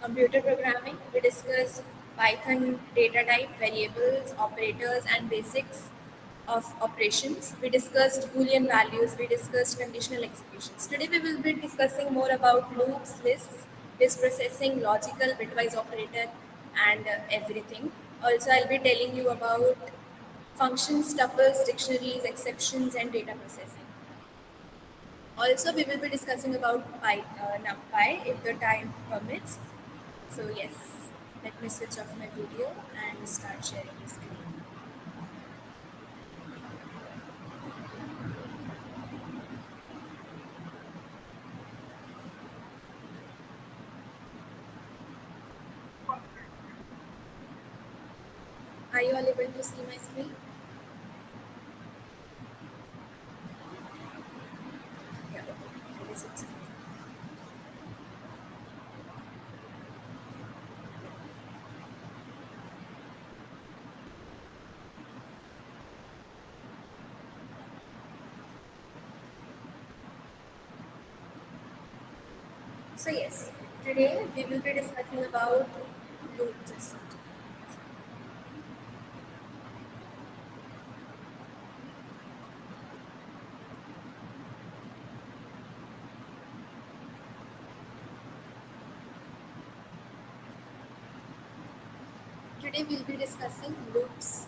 Computer programming, we discussed Python data type, variables, operators, and basics of operations. We discussed Boolean values, we discussed conditional executions. Today we will be discussing more about loops, lists, list processing, logical, bitwise operator, and everything. Also, I'll be telling you about functions, tuples, dictionaries, exceptions, and data processing. Also, we will be discussing about NumPy if the time permits. So yes, let me switch off my video and start sharing the screen. Are you all able to see my screen? Yeah. It is it's- So yes, today we will be discussing about loops. Today we'll be discussing loops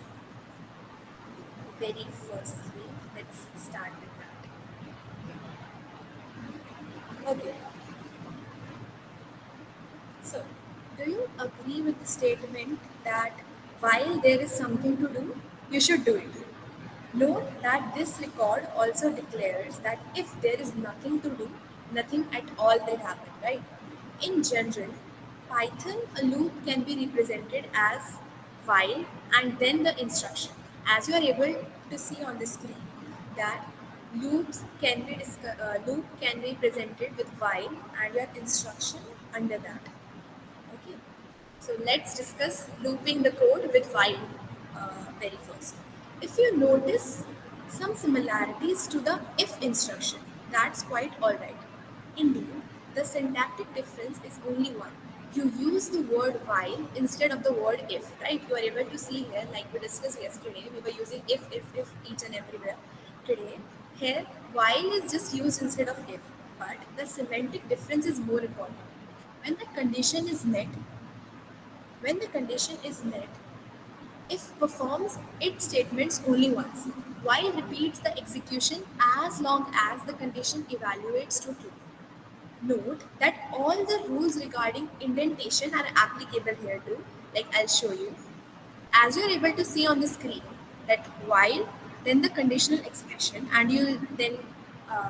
very firstly. Let's start with that. Okay. So, do you agree with the statement that while there is something to do, you should do it? Note that this record also declares that if there is nothing to do, nothing at all will happen, right? In general, Python a loop can be represented as while and then the instruction. As you are able to see on the screen, that loop can be presented with while and your instruction under that. Okay, so let's discuss looping the code with while very first. If you notice some similarities to the if instruction, that's quite alright. Indeed, the syntactic difference is only one. You use the word while instead of the word if, right? You are able to see here, like we discussed yesterday, we were using if each and everywhere. Today, here, while is just used instead of if, but the semantic difference is more important. When the condition is met, when the condition is met, if performs its statements only once, while repeats the execution as long as the condition evaluates to true. Note that all the rules regarding indentation are applicable here too. Like I'll show you. As you're able to see on the screen, that while, then the conditional expression, and uh,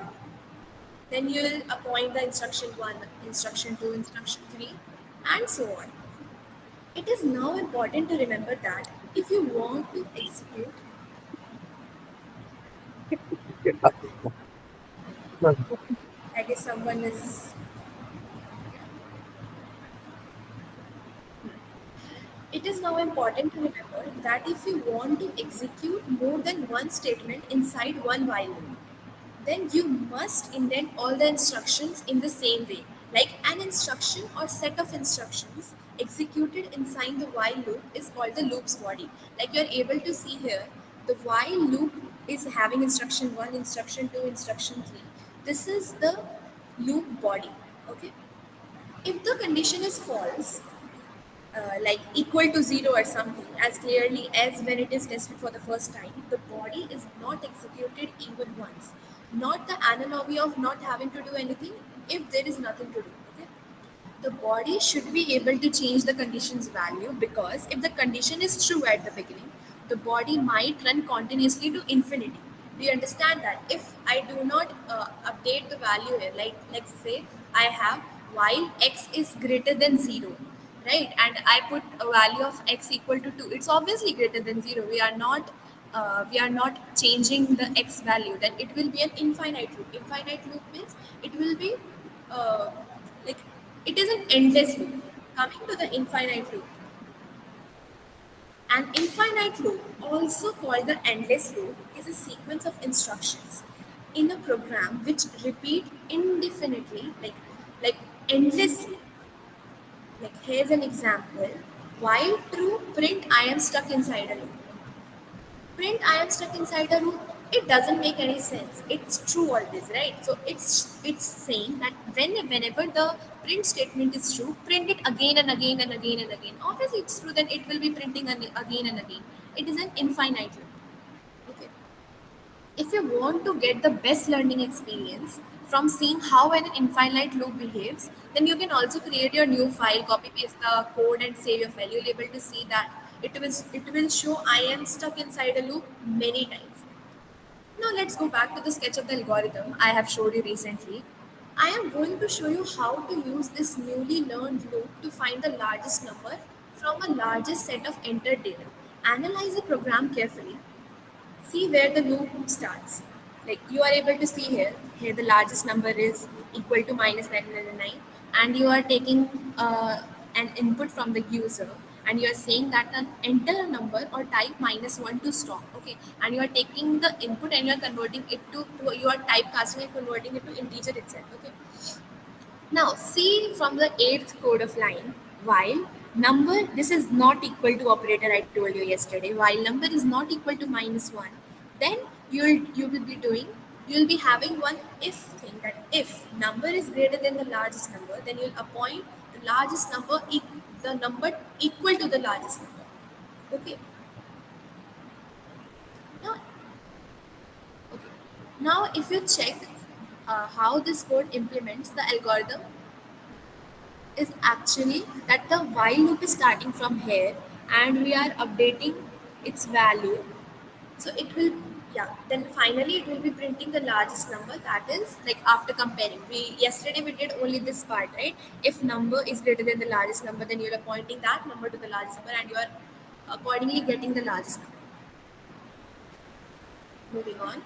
you'll appoint the instruction one, instruction two, instruction three, and so on. It is now important to remember that if you want to execute, I guess someone is. It is now important to remember that if you want to execute more than one statement inside one while loop, then you must indent all the instructions in the same way. Like an instruction or set of instructions executed inside the while loop is called the loop's body. Like you're able to see here, the while loop is having instruction 1, instruction 2, instruction 3. This is the loop body. Okay. If the condition is false, like equal to zero or something, as clearly as when it is tested for the first time, the body is not executed even once. Not the analogy of not having to do anything if there is nothing to do. Okay? The body should be able to change the condition's value because if the condition is true at the beginning, the body might run continuously to infinity. Do you understand that? If I do not update the value here, like let's say I have while x is greater than 0, right? And I put a value of x equal to 2. It's obviously greater than 0. We are not changing the x value. Then it will be an infinite loop. Infinite loop means it will be uh, like it is an endless loop. Coming to the infinite loop, an infinite loop, also called the endless loop, is a sequence of instructions in a program which repeat indefinitely, like endlessly, Like here's an example. While true, print I am stuck inside a loop. Print I am stuck inside a loop. It doesn't make any sense. It's true always, right? So it's saying that whenever the print statement is true, print it again and again and again and again. Obviously, it's true. Then it will be printing again and again. It is an infinite loop. Okay. If you want to get the best learning experience from seeing how an infinite loop behaves, then you can also create your new file, copy paste the code, and save your file. You'll be able to see that it will show I am stuck inside a loop many times. Now let's go back to the sketch of the algorithm I have showed you recently. I am going to show you how to use this newly learned loop to find the largest number from a largest set of entered data. Analyze the program carefully. See where the loop starts. Like you are able to see here the largest number is equal to minus 999, and you are taking an input from the user, and you are saying that enter a number or type -1 to stop. Okay, and you are taking the input and you are converting it to you are typecasting and converting it to integer itself. Okay, now see from the eighth code of line, while number, this is not equal to operator I told you yesterday, while number is not equal to -1, then you will be having one if thing, that if number is greater than the largest number, then you'll appoint the largest number the number equal to the largest number. Okay. Now, okay. Now if you check how this code implements the algorithm, is actually that the while loop is starting from here and we are updating its value. So it will, yeah, then finally it will be printing the largest number, that is like after comparing. We yesterday we did only this part, right? If number is greater than the largest number, then you are pointing that number to the largest number and you are accordingly getting the largest number. Moving on.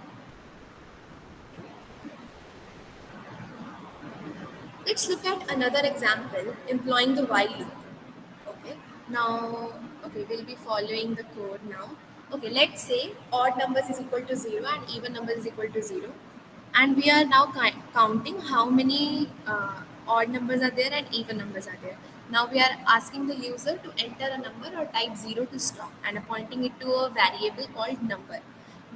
Let's look at another example employing the while loop. Okay. Now, okay, we'll be following the code now. Okay, let's say odd numbers is equal to 0 and even numbers is equal to 0. And we are now counting how many odd numbers are there and even numbers are there. Now we are asking the user to enter a number or type 0 to stop and appointing it to a variable called number.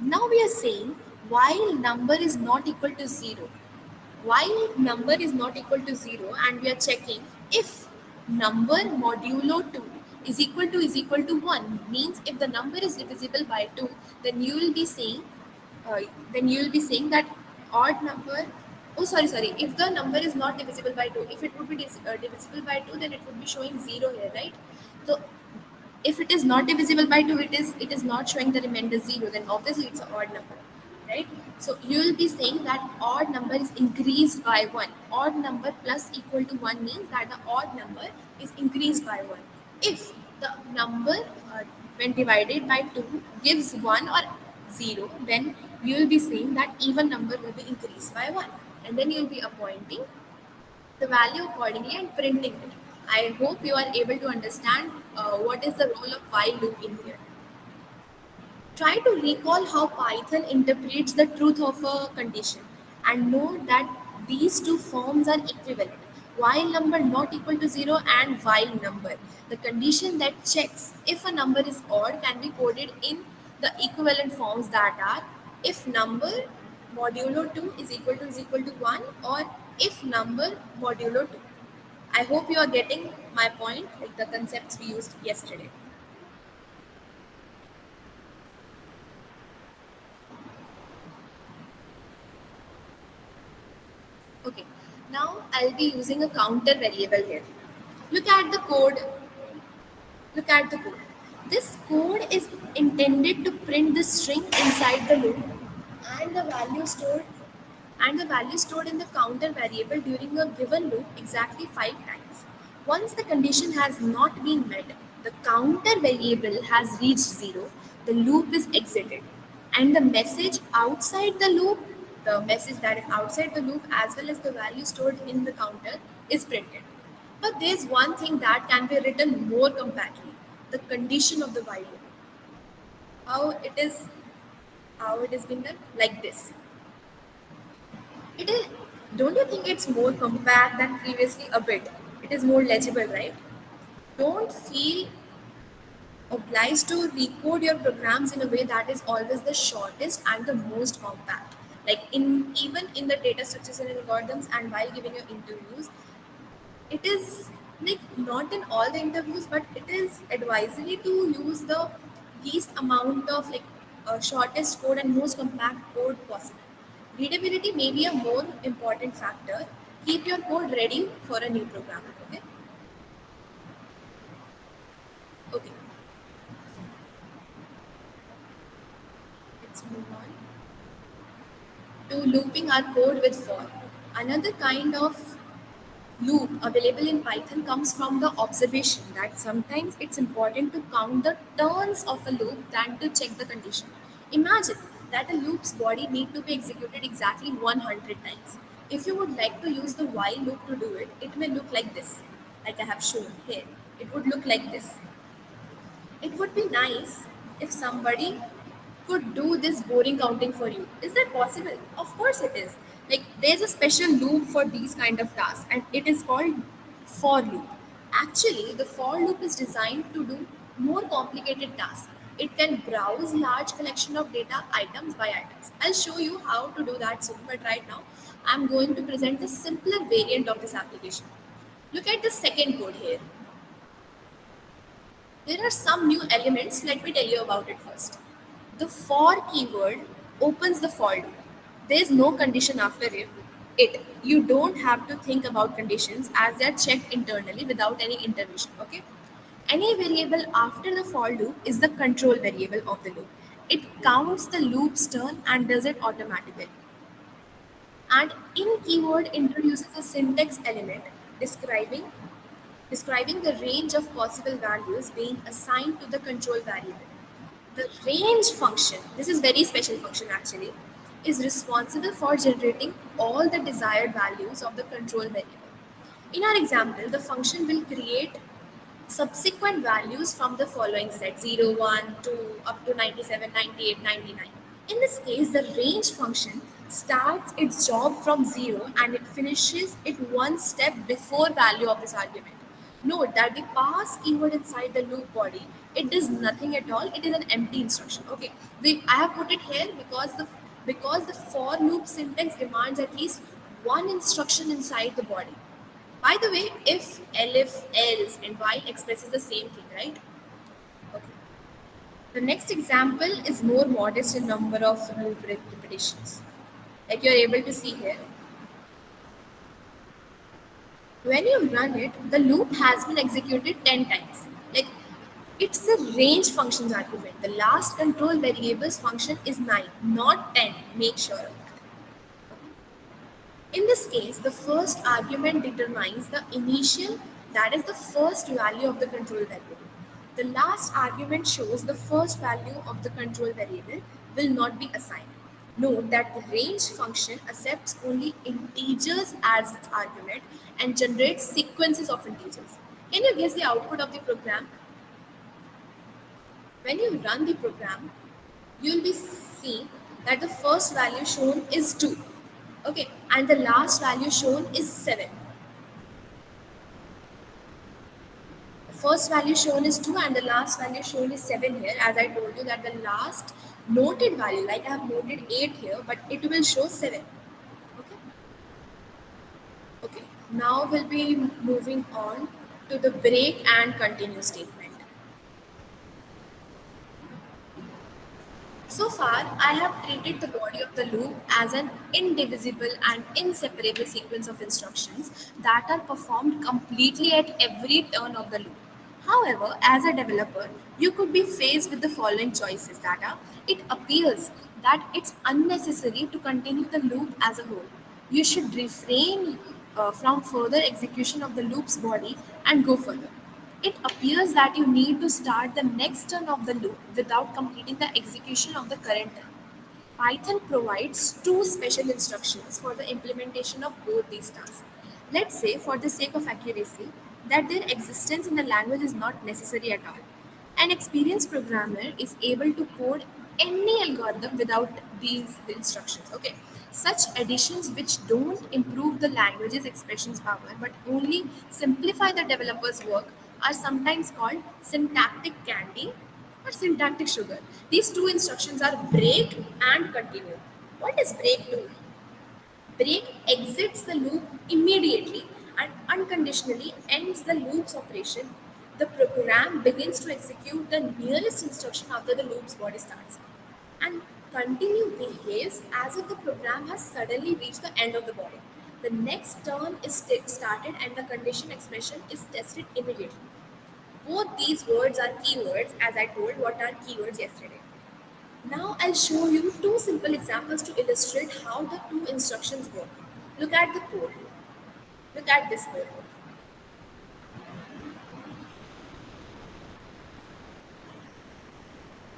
Now we are saying while number is not equal to 0, while number is not equal to 0, and we are checking if number modulo 2 is equal to 1, means if the number is divisible by 2, then you will be saying uh, that odd number, oh sorry, if the number is not divisible by 2, if it would be divisible by 2, then it would be showing 0 here, right? So if it is not divisible by 2, it is not showing the remainder 0, then obviously it's an odd number, right? So you will be saying that odd number is increased by 1. Odd number plus equal to 1 means that the odd number is increased by 1. If the number when divided by 2 gives 1 or 0, then you will be saying that even number will be increased by 1, and then you will be appointing the value accordingly and printing it. I hope you are able to understand what is the role of while loop in here. Try to recall how Python interprets the truth of a condition and note that these two forms are equivalent. While number not equal to 0 and while number. The condition that checks if a number is odd can be coded in the equivalent forms that are if number modulo 2 is equal to 1, or if number modulo 2. I hope you are getting my point, like the concepts we used yesterday. Okay, now I'll be using a counter variable here. Look at the code. Look at the code. This code is intended to print the string inside the loop and the value stored in the counter variable during a given loop exactly 5 times. Once the condition has not been met, the counter variable has reached 0, the loop is exited, and the message outside the loop, the message that is outside the loop as well as the value stored in the counter is printed. But there's one thing that can be written more compactly, the condition of the while loop. How it is how it is being done? Like this. It is, don't you think it's more compact than previously a bit? It is more legible, right? Don't feel obliged to recode your programs in a way that is always the shortest and the most compact. Like in even in the data structures and algorithms and while giving your interviews, it is like not in all the interviews, but it is advisory to use the least amount of shortest code and most compact code possible. Readability may be a more important factor. Keep your code ready for a new program. Okay. Okay. Let's move on to looping our code with for. Another kind of loop available in Python comes from the observation that sometimes it's important to count the turns of a loop than to check the condition. Imagine that a loop's body need to be executed exactly 100 times. If you would like to use the while loop to do it, it may look like this, like I have shown here. It would look like this. It would be nice if somebody could do this boring counting for you. Is that possible? Of course it is. Like there's a special loop for these kind of tasks and it is called for loop. Actually, the for loop is designed to do more complicated tasks. It can browse large collection of data items by items. I'll show you how to do that soon, but right now I'm going to present the simpler variant of this application. Look at the second code here. There are some new elements. Let me tell you about it first. The for keyword opens the for loop. There is no condition after it. You don't have to think about conditions as they are checked internally without any intervention. Okay. Any variable after the for loop is the control variable of the loop. It counts the loop's turn and does it automatically. And in keyword introduces a syntax element describing describing the range of possible values being assigned to the control variable. The range function, this is very special function actually, is responsible for generating all the desired values of the control variable. In our example, the function will create subsequent values from the following set 0, 1, 2, up to 97, 98, 99. In this case, the range function starts its job from 0 and it finishes it one step before value of this argument. Note that the pass keyword inside the loop body, it does nothing at all. It is an empty instruction. Okay, I have put it here because the for loop syntax demands at least one instruction inside the body. By the way, if, elif, else, and while expresses the same thing, right? Okay. The next example is more modest in number of loop repetitions. Like you're able to see here. When you run it, the loop has been executed 10 times. Like it's a range functions argument. The last control variables function is 9, not 10. Make sure of that. In this case, the first argument determines the initial, that is the first value of the control variable. The last argument shows the first value of the control variable will not be assigned. Note that the range function accepts only integers as its argument and generates sequences of integers. Can you guess the output of the program? When you run the program, you'll be seeing that the first value shown is 2. Okay, and the last value shown is 7. The first value shown is 2 and the last value shown is 7 here, as I told you that the last noted value, like I have noted 8 here, but it will show 7. Okay. Okay, now we'll be moving on to the break and continue statement. So far, I have treated the body of the loop as an indivisible and inseparable sequence of instructions that are performed completely at every turn of the loop. However, as a developer, you could be faced with the following choices that are, it appears that it's unnecessary to continue the loop as a whole. You should refrain from further execution of the loop's body and go further. It appears that you need to start the next turn of the loop without completing the execution of the current turn. Python provides two special instructions for the implementation of both these tasks. Let's say, for the sake of accuracy, that their existence in the language is not necessary at all. An experienced programmer is able to code any algorithm without these instructions. Okay. Such additions which don't improve the language's expressions power but only simplify the developer's work are sometimes called syntactic candy or syntactic sugar. These two instructions are break and continue. What does break do? Break exits the loop immediately and unconditionally ends the loop's operation. The program begins to execute the nearest instruction after the loop's body starts. And continue behaves as if the program has suddenly reached the end of the body. The next turn is started and the condition expression is tested immediately. Both these words are keywords, as I told what are keywords yesterday. Now I'll show you two simple examples to illustrate how the two instructions work. Look at the code. Look at this code.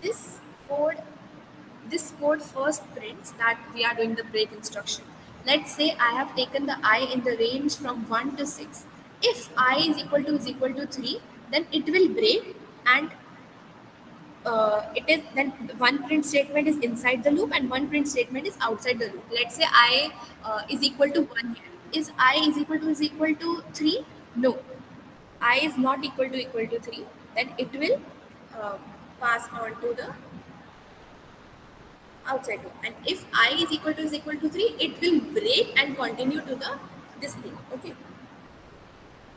This code this code first prints that we are doing the break instruction. Let's say I have taken the I in the range from 1 to 6. If I is equal to 3, then it will break and it is then one print statement is inside the loop and one print statement is outside the loop. Let's say I is equal to 1 here. Is I is equal to 3? No. I is not equal to 3. Then it will uh, pass on to the outside loop. And if I is equal to 3, it will break and continue to the this thing. Okay.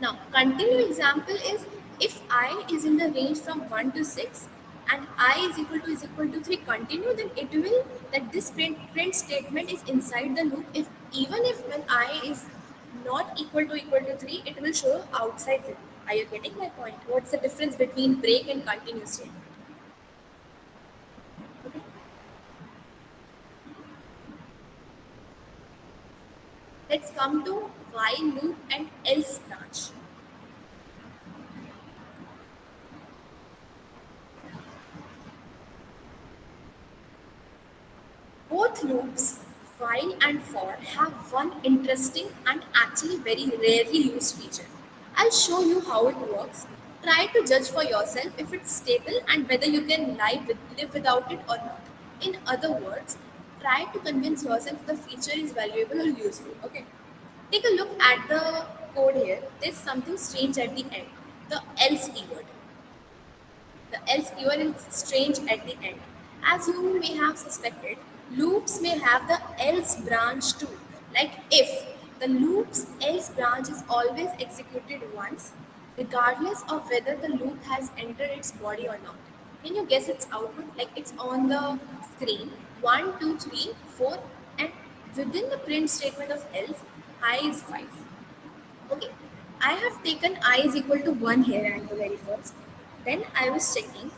Now, continue example is if I is in the range from 1 to 6 and I is equal to 3 continue, then it will that this print statement is inside the loop. If even if when I is not equal to 3, it will show outside the loop. Are you getting my point? What's the difference between break and continue statement? Okay. Let's come to while loop and else branch. Both loops, while and for, have one interesting and actually very rarely used feature. I'll show you how it works. Try to judge for yourself if it's stable and whether you can live without it or not. In other words, try to convince yourself the feature is valuable or useful. Okay. Take a look at the code here. There's something strange at the end. The else keyword. The else keyword is strange at the end. As you may have suspected, loops may have the else branch too. Like if the loop's else branch is always executed once, regardless of whether the loop has entered its body or not. Can you guess its output? Like it's on the screen 1, 2, 3, 4, and within the print statement of else, I is 5. Okay, I have taken I is equal to 1 here at the very first. Then I was checking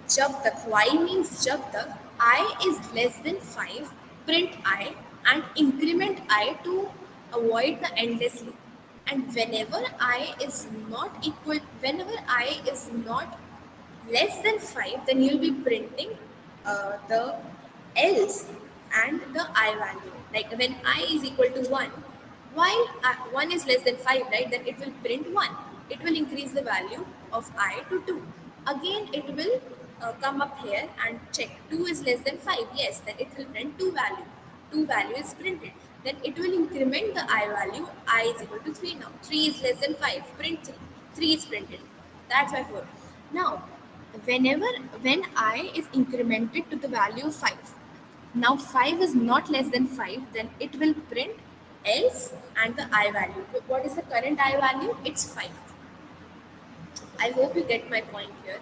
jab tak. Y means jab tak I is less than 5, print I and increment I to avoid the endless loop. And whenever I is not less than 5, then you'll be printing the else and the I value. Like when I is equal to 1, while 1 is less than 5, right, then it will print 1. It will increase the value of I to 2. Again, it will come up here and check 2 is less than 5. Yes, then it will print 2 value. 2 value is printed. Then it will increment the I value. I is equal to 3 now. 3 is less than 5. Print 3. 3 is printed. That's my 4. Now, whenever when I is incremented to the value of 5, now 5 is not less than 5, then it will print else and the I value. What is the current I value? It's 5. I hope you get my point here.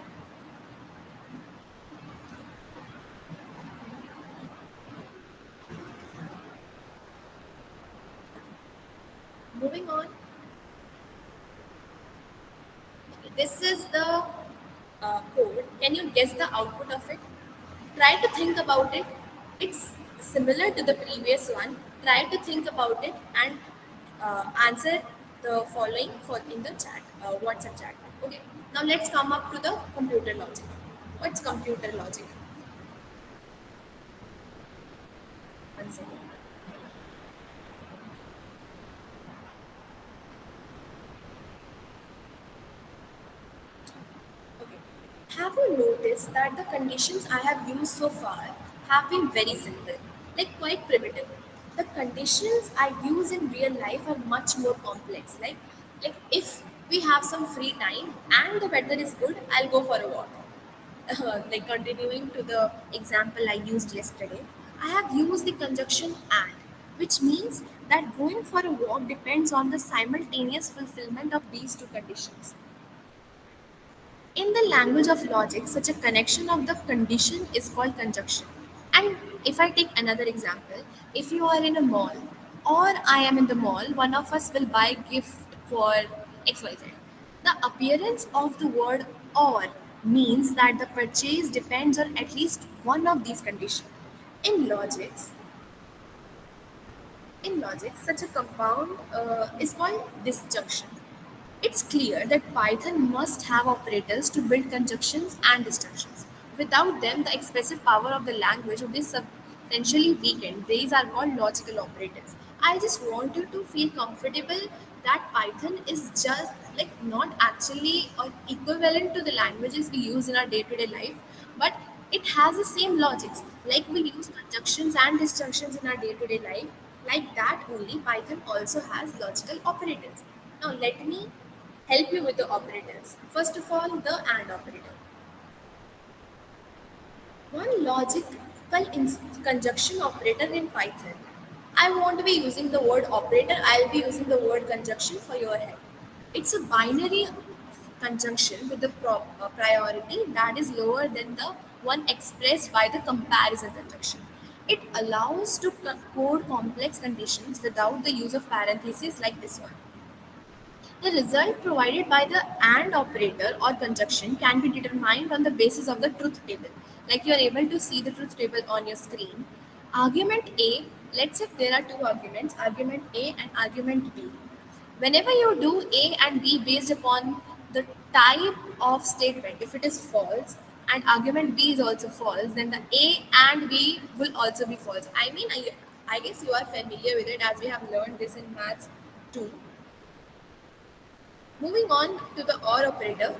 Moving on, this is the code. Can you guess the output of it? Try to think about it. It's similar to the previous one. Try to think about it and answer the following for in the chat, WhatsApp chat. Okay. Now let's come up to the computer logic. What's computer logic? One second. Okay. Have you noticed that the conditions I have used so far have been very simple, like quite primitive? The conditions I use in real life are much more complex. Like if we have some free time and the weather is good, I'll go for a walk. Like continuing to the example I used yesterday, I have used the conjunction and, which means that going for a walk depends on the simultaneous fulfillment of these two conditions. In the language of logic, such a connection of the condition is called conjunction. And if I take another example, if you are in a mall or I am in the mall, one of us will buy gift for XYZ. The appearance of the word or means that the purchase depends on at least one of these conditions. In logics, in logic, such a compound is called disjunction. It's clear that Python must have operators to build conjunctions and disjunctions. Without them, the expressive power of the language would be substantially weakened. These are called logical operators. I just want you to feel comfortable that Python is just like not actually or equivalent to the languages we use in our day-to-day life, but it has the same logics. Like we use conjunctions and disjunctions in our day-to-day life, like that only Python also has logical operators. Now let me help you with the operators. First of all, the AND operator. One logical conjunction operator in Python. I won't be using the word operator, I'll be using the word conjunction for your head. It's a binary conjunction with the priority that is lower than the one expressed by the comparison conjunction. It allows to code complex conditions without the use of parentheses like this one. The result provided by the AND operator or conjunction can be determined on the basis of the truth table. Like you are able to see the truth table on your screen. Argument A, let's say there are two arguments, argument A and argument B. Whenever you do A and B based upon the type of statement, if it is false and argument B is also false, then the A and B will also be false. I guess you are familiar with it as we have learned this in maths too. Moving on to the OR operator.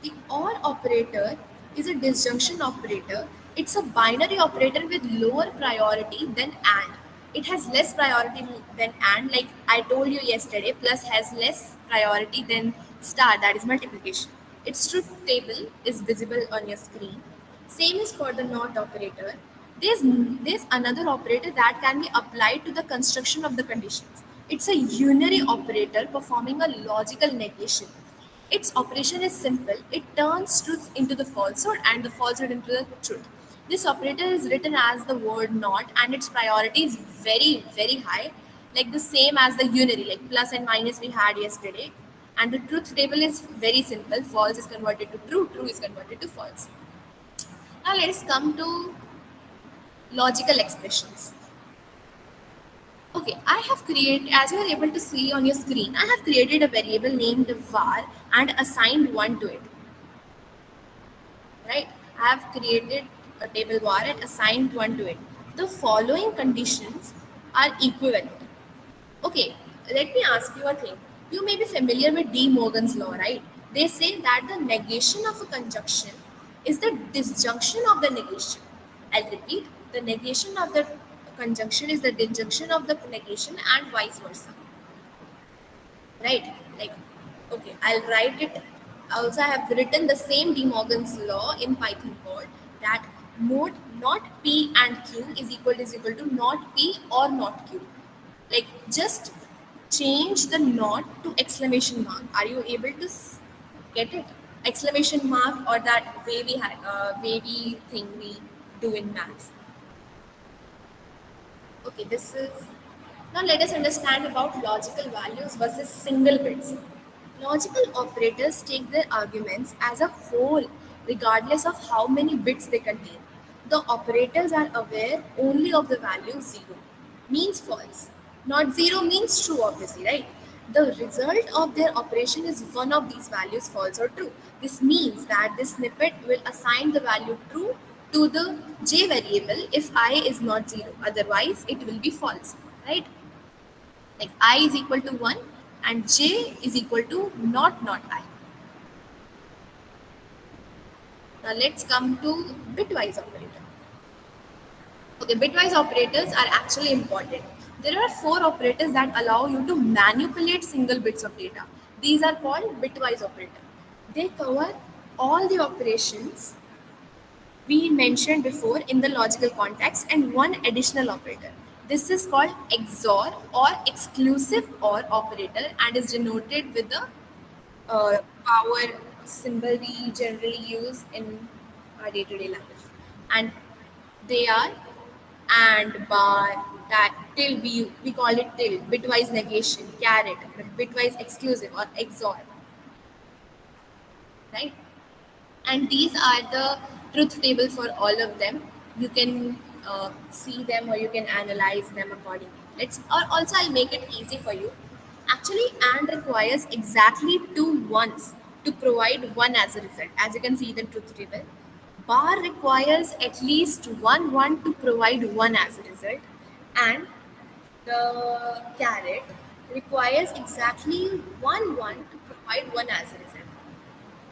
The OR operator is a disjunction operator. It's a binary operator with lower priority than AND. It has less priority than AND, like I told you yesterday, plus has less priority than star, that is multiplication. Its truth table is visible on your screen. Same is for the NOT operator. There's another operator that can be applied to the construction of the conditions. It's a unary operator performing a logical negation. Its operation is simple. It turns truth into the falsehood and the falsehood into the truth. This operator is written as the word not and its priority is very, very high, like the same as the unary, like plus and minus we had yesterday. And the truth table is very simple. False is converted to true, true is converted to false. Now let us come to logical expressions. Okay, I have created, as you are able to see on your screen, I have created a variable named var and assigned one to it. Right? I have created a table var and assigned one to it. The following conditions are equivalent. Okay, let me ask you a thing. You may be familiar with De Morgan's law, right? They say that the negation of a conjunction is the disjunction of the negation. I'll repeat, the negation of the conjunction is the disjunction of the negation and vice versa. Right? Like, okay, I'll write it. Also, I have written the same De Morgan's law in Python code that note not P and Q is equal to not P or not Q. Like, just change the not to exclamation mark. Are you able to get it? Exclamation mark or that wavy thing we do in maths. Okay, this is now let us understand about logical values versus single bits. Logical operators take their arguments as a whole, regardless of how many bits they contain. The operators are aware only of the value 0, means false. Not 0 means true, obviously, right? The result of their operation is one of these values, false or true. This means that this snippet will assign the value true to the j variable if I is not 0. Otherwise, it will be false, right? Like I is equal to 1 and j is equal to not I. Now let's come to bitwise operator. Okay, bitwise operators are actually important. There are four operators that allow you to manipulate single bits of data. These are called bitwise operator. They cover all the operations we mentioned before in the logical context and one additional operator. This is called XOR or exclusive OR operator and is denoted with the power symbol we generally use in our day-to-day life. And they are and, bar, that, till, we call it till, bitwise negation, caret, bitwise exclusive or XOR, right? And these are the truth table for all of them. You can see them or you can analyze them accordingly. Or also I'll make it easy for you. Actually, and requires exactly two ones to provide one as a result. As you can see the truth table, bar requires at least one to provide one as a result, and the caret requires exactly one to provide one as a result.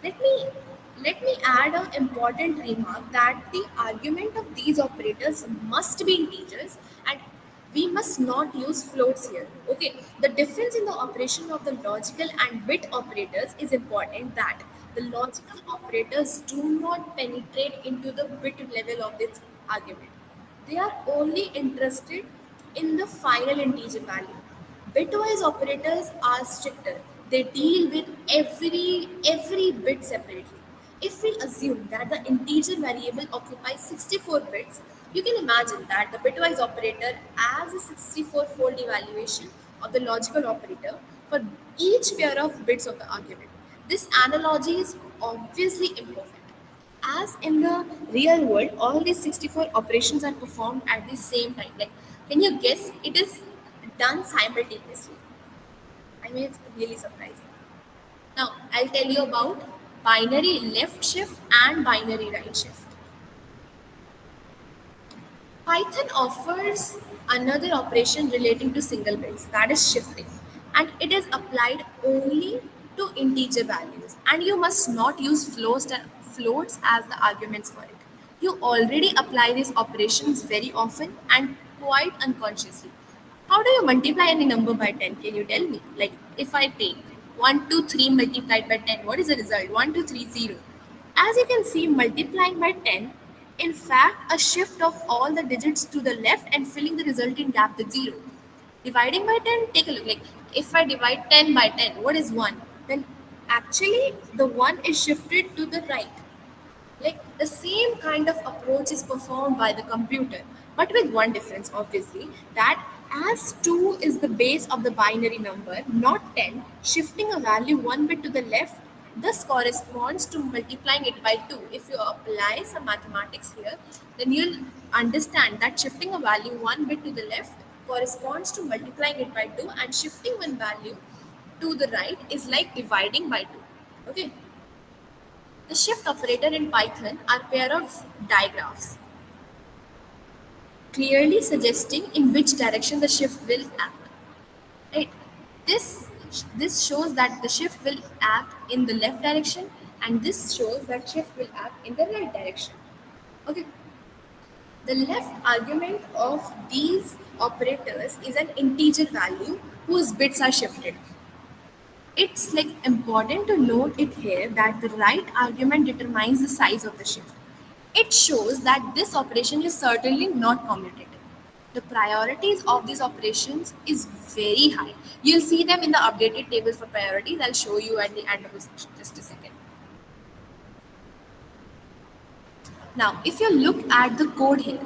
Let me let me add an important remark that the argument of these operators must be integers and we must not use floats here. Okay, the difference in the operation of the logical and bit operators is important that the logical operators do not penetrate into the bit level of this argument. They are only interested in the final integer value. Bitwise operators are stricter. They deal with every bit separately. If we assume that the integer variable occupies 64 bits, you can imagine that the bitwise operator has a 64-fold evaluation of the logical operator for each pair of bits of the argument. This analogy is obviously imperfect. As in the real world, all these 64 operations are performed at the same time. Like, can you guess? It is done simultaneously. I mean, it's really surprising. Now, I'll tell you about binary left shift and binary right shift. Python offers another operation relating to single bits, that is shifting, and it is applied only to integer values. And you must not use floats as the arguments for it. You already apply these operations very often and quite unconsciously. How do you multiply any number by 10? Can you tell me? Like, if I take 1, 2, 3 multiplied by 10, what is the result? 1, 2, 3, 0. As you can see, multiplying by 10, in fact, a shift of all the digits to the left and filling the resulting gap with 0. Dividing by 10, take a look. Like, if I divide 10 by 10, what is 1? Then actually, the 1 is shifted to the right. Like the same kind of approach is performed by the computer, but with one difference, obviously, that as 2 is the base of the binary number, not 10, shifting a value one bit to the left thus corresponds to multiplying it by 2. If you apply some mathematics here, then you'll understand that shifting a value one bit to the left corresponds to multiplying it by 2, and shifting one value to the right is like dividing by 2. Okay. The shift operator in Python are pair of digraphs, clearly suggesting in which direction the shift will act. Right? This this shows that the shift will act in the left direction, and this shows that shift will act in the right direction. Okay. The left argument of these operators is an integer value whose bits are shifted. It's like important to note it here that the right argument determines the size of the shift. It shows that this operation is certainly not commutative. The priorities of these operations is very high. You'll see them in the updated tables for priorities. I'll show you at the end of the section. Just a second. Now, if you look at the code here,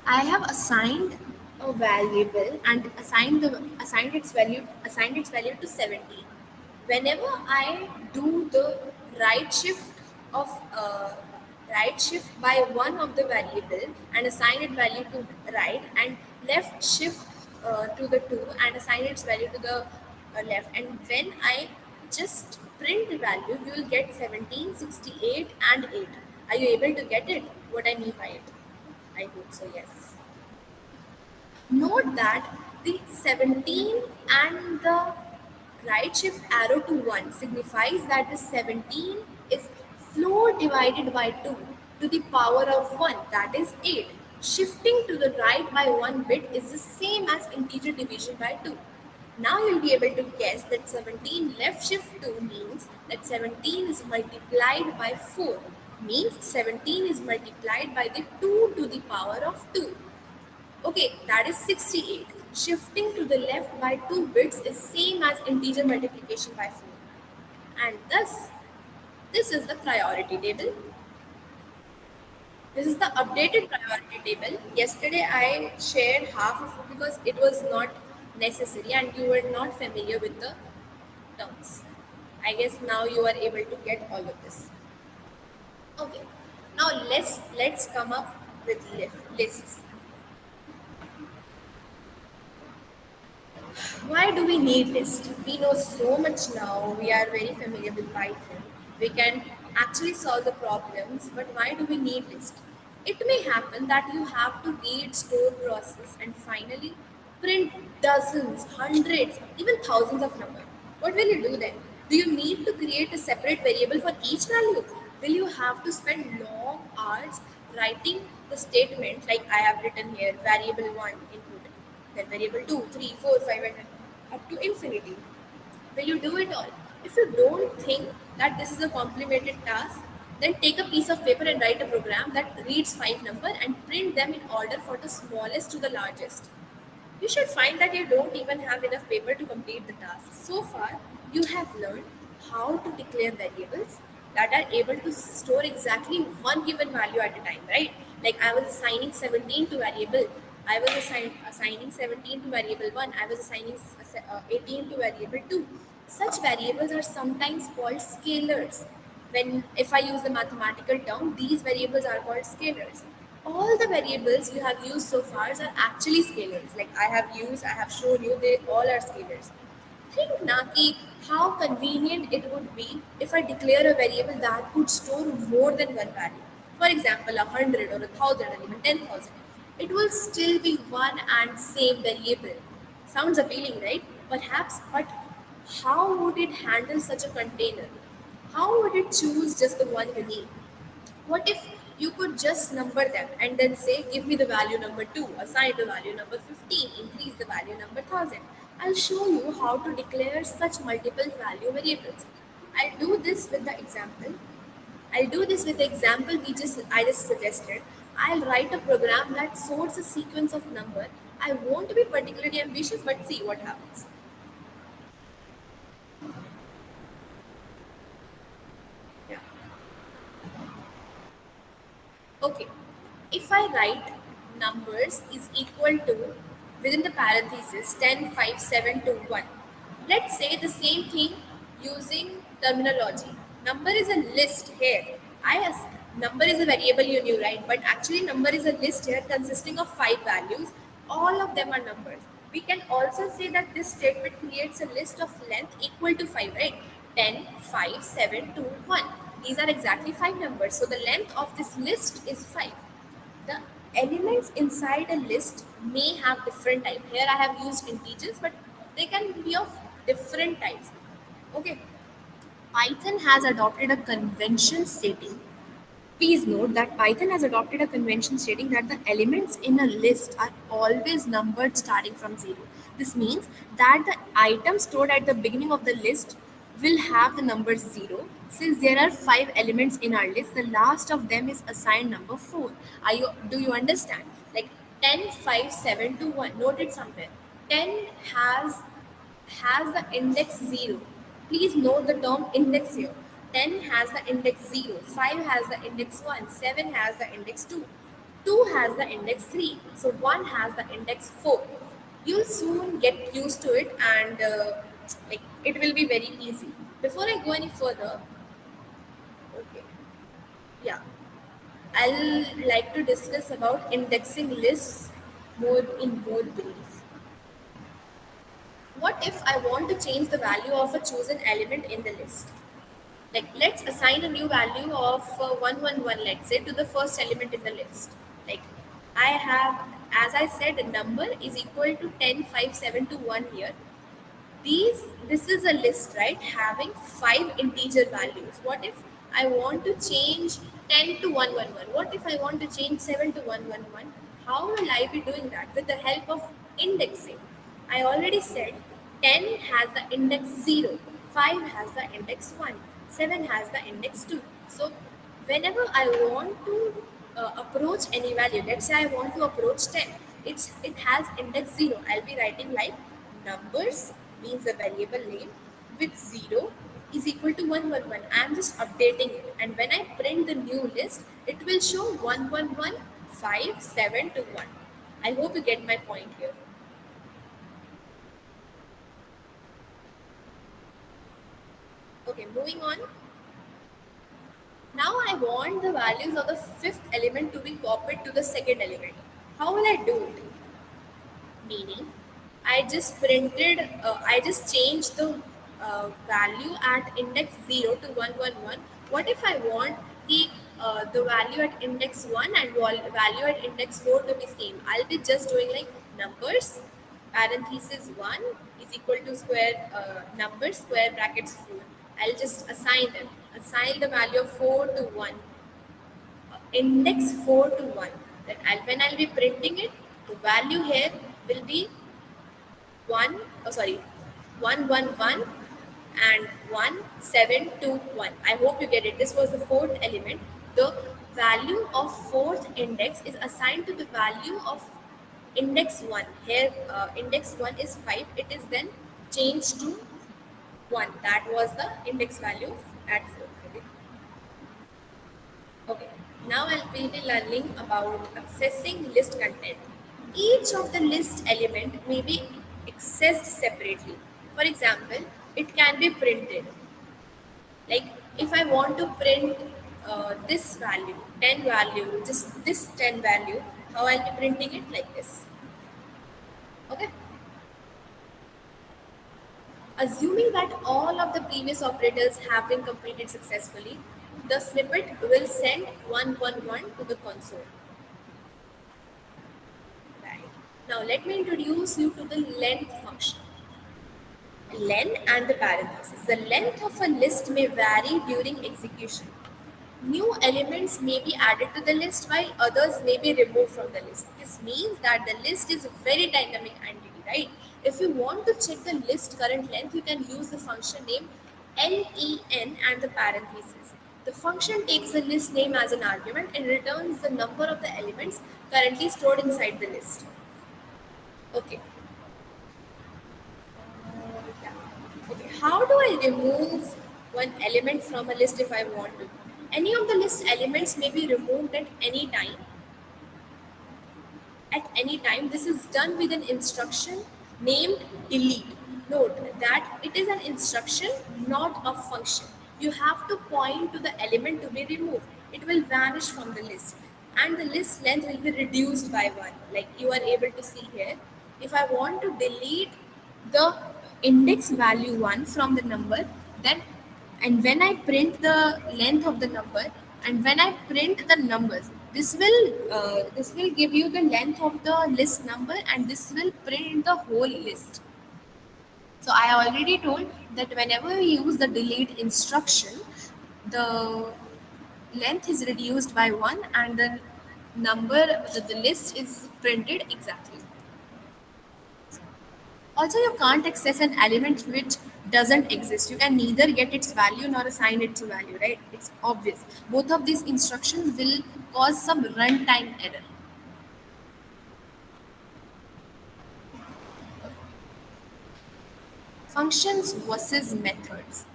I have assigned a variable and assigned its value to 17. Whenever I do the right shift of right shift by one of the variable and assign its value to right, and left shift to the two and assign its value to the left, and when I just print the value, you will get 17, 68, and 8. Are you able to get it? What I mean by it? I hope so, yes. Note that the 17 and the right shift arrow to 1 signifies that the 17 is floor divided by 2 to the power of 1, that is 8. Shifting to the right by 1 bit is the same as integer division by 2. Now you'll be able to guess that 17 left shift 2 means that 17 is multiplied by 4, means 17 is multiplied by the 2 to the power of 2. Okay, that is 68. Shifting to the left by 2 bits is same as integer multiplication by 4. And thus, this is the priority table. This is the updated priority table. Yesterday I shared half of it because it was not necessary and you were not familiar with the terms. I guess now you are able to get all of this. Okay. Now let's come up with lists. Why do we need list? We know so much now. We are very familiar with Python. We can actually solve the problems, but why do we need list? It may happen that you have to read, store, process, and finally print dozens, hundreds, even thousands of numbers. What will you do then? Do you need to create a separate variable for each value? Will you have to spend long hours writing the statement like I have written here, variable 1 included, then variable 2, 3, 4, 5, and up to infinity? Will you do it all? If you don't think that this is a complicated task, then take a piece of paper and write a program that reads 5 numbers and print them in order for the smallest to the largest. You should find that you don't even have enough paper to complete the task. So far, you have learned how to declare variables that are able to store exactly one given value at a time, right? Like I was assigning 17 to variable, I was assigning 17 to variable 1, I was assigning 18 to variable 2. Such variables are sometimes called scalars. When if I use the mathematical term, these variables are called scalars. All the variables you have used so far are actually scalars. Like I have shown you, they all are scalars. Think Naki how convenient it would be if I declare a variable that could store more than one value. For example, 100 or 1000 or even 10,000. It will still be one and same variable. Sounds appealing, right? Perhaps, but how would it handle such a container? How would it choose just the one you need? What if you could just number them and then say, give me the value number 2, assign the value number 15, increase the value number 1000. I'll show you how to declare such multiple value variables. I'll do this with the example. I'll do this with the example I just suggested. I'll write a program that sorts a sequence of number. I won't be particularly ambitious, but see what happens. Yeah. Okay, if I write numbers is equal to within the parenthesis 10, 5, 7, 2, 1. Let's say the same thing using terminology. Number is a list here. I as number is a variable you knew, right? But actually number is a list here consisting of 5 values. All of them are numbers. We can also say that this statement creates a list of length equal to 5, right? 10, 5, 7, 2, 1. These are exactly 5 numbers. So the length of this list is 5. The elements inside a list may have different type. Here I have used integers, but they can be of different types. Okay. Python has adopted a convention stating. Please note that Python has adopted a convention stating that the elements in a list are always numbered starting from 0. This means that the item stored at the beginning of the list will have the number 0. Since there are 5 elements in our list, the last of them is assigned number 4. Do you understand? Like 10, 5, 7, 2, 1. Note it somewhere. 10 has has the index 0. Please note the term index here. 10 has the index 0, 5 has the index 1, 7 has the index 2, 2 has the index 3, so 1 has the index 4. You'll soon get used to it and like it will be very easy. Before I go any further, okay, yeah, I'll like to discuss about indexing lists more brief. What if I want to change the value of a chosen element in the list? Like let's assign a new value of 111, let's say, to the first element in the list. Like I have, as I said, a number is equal to 10, 5, 7 to 1 here. This is a list, right, having 5 integer values. What if I want to change 10 to 111? What if I want to change 7 to 111? How will I be doing that? With the help of indexing. I already said 10 has the index 0, 5 has the index 1, 7 has the index 2. So whenever I want to approach any value, let's say I want to approach 10, it has index 0. I'll be writing like numbers means a variable name with 0 is equal to 111. I'm just updating it. And when I print the new list, it will show 111, 5, 7 to 1. I hope you get my point here. Okay, moving on. Now I want the values of the fifth element to be copied to the second element. How will I do it? Meaning, I just changed the value at index 0 to 111. What if I want the value at index 1 and value at index 4 to be same? I'll be just doing like numbers, parenthesis 1 is equal to square numbers, square brackets 4. I'll just assign them. Assign the value of 4 to 1, index 4 to 1. Then when I'll be printing it, the value here will be 1, oh sorry, 111 and 1721. I hope you get it. This was the fourth element. The value of fourth index is assigned to the value of index 1. Here, index 1 is 5. It is then changed to 1. That was the index value at 4. Okay. Okay, now we'll be learning about accessing list content. Each of the list element may be accessed separately. For example, it can be printed. Like if I want to print this value, 10 value, just this 10 value, how I'll be printing it like this. Okay. Assuming that all of the previous operators have been completed successfully, the snippet will send 111 to the console. Right. Now let me introduce you to the length function. Len and the parentheses. The length of a list may vary during execution. New elements may be added to the list while others may be removed from the list. This means that the list is a very dynamic entity, right? If you want to check the list current length, you can use the function name len and the parentheses. The function takes the list name as an argument and returns the number of the elements currently stored inside the list. Okay. Yeah. Okay. How do I remove one element from a list if I want to? Any of the list elements may be removed at any time. At any time, this is done with an instruction named delete. Note that it is an instruction, not a function. You have to point to the element to be removed. It will vanish from the list, and the list length will be reduced by 1. Like you are able to see here. If I want to delete the index value 1 from the number, then and when I print the length of the number and when I print the numbers, this will give you the length of the list number and this will print the whole list. So I already told that whenever we use the delete instruction, the length is reduced by 1 and the the list is printed exactly. Also, you can't access an element which doesn't exist. You can neither get its value nor assign it to value, right? It's obvious. Both of these instructions will cause some runtime error. Functions versus methods.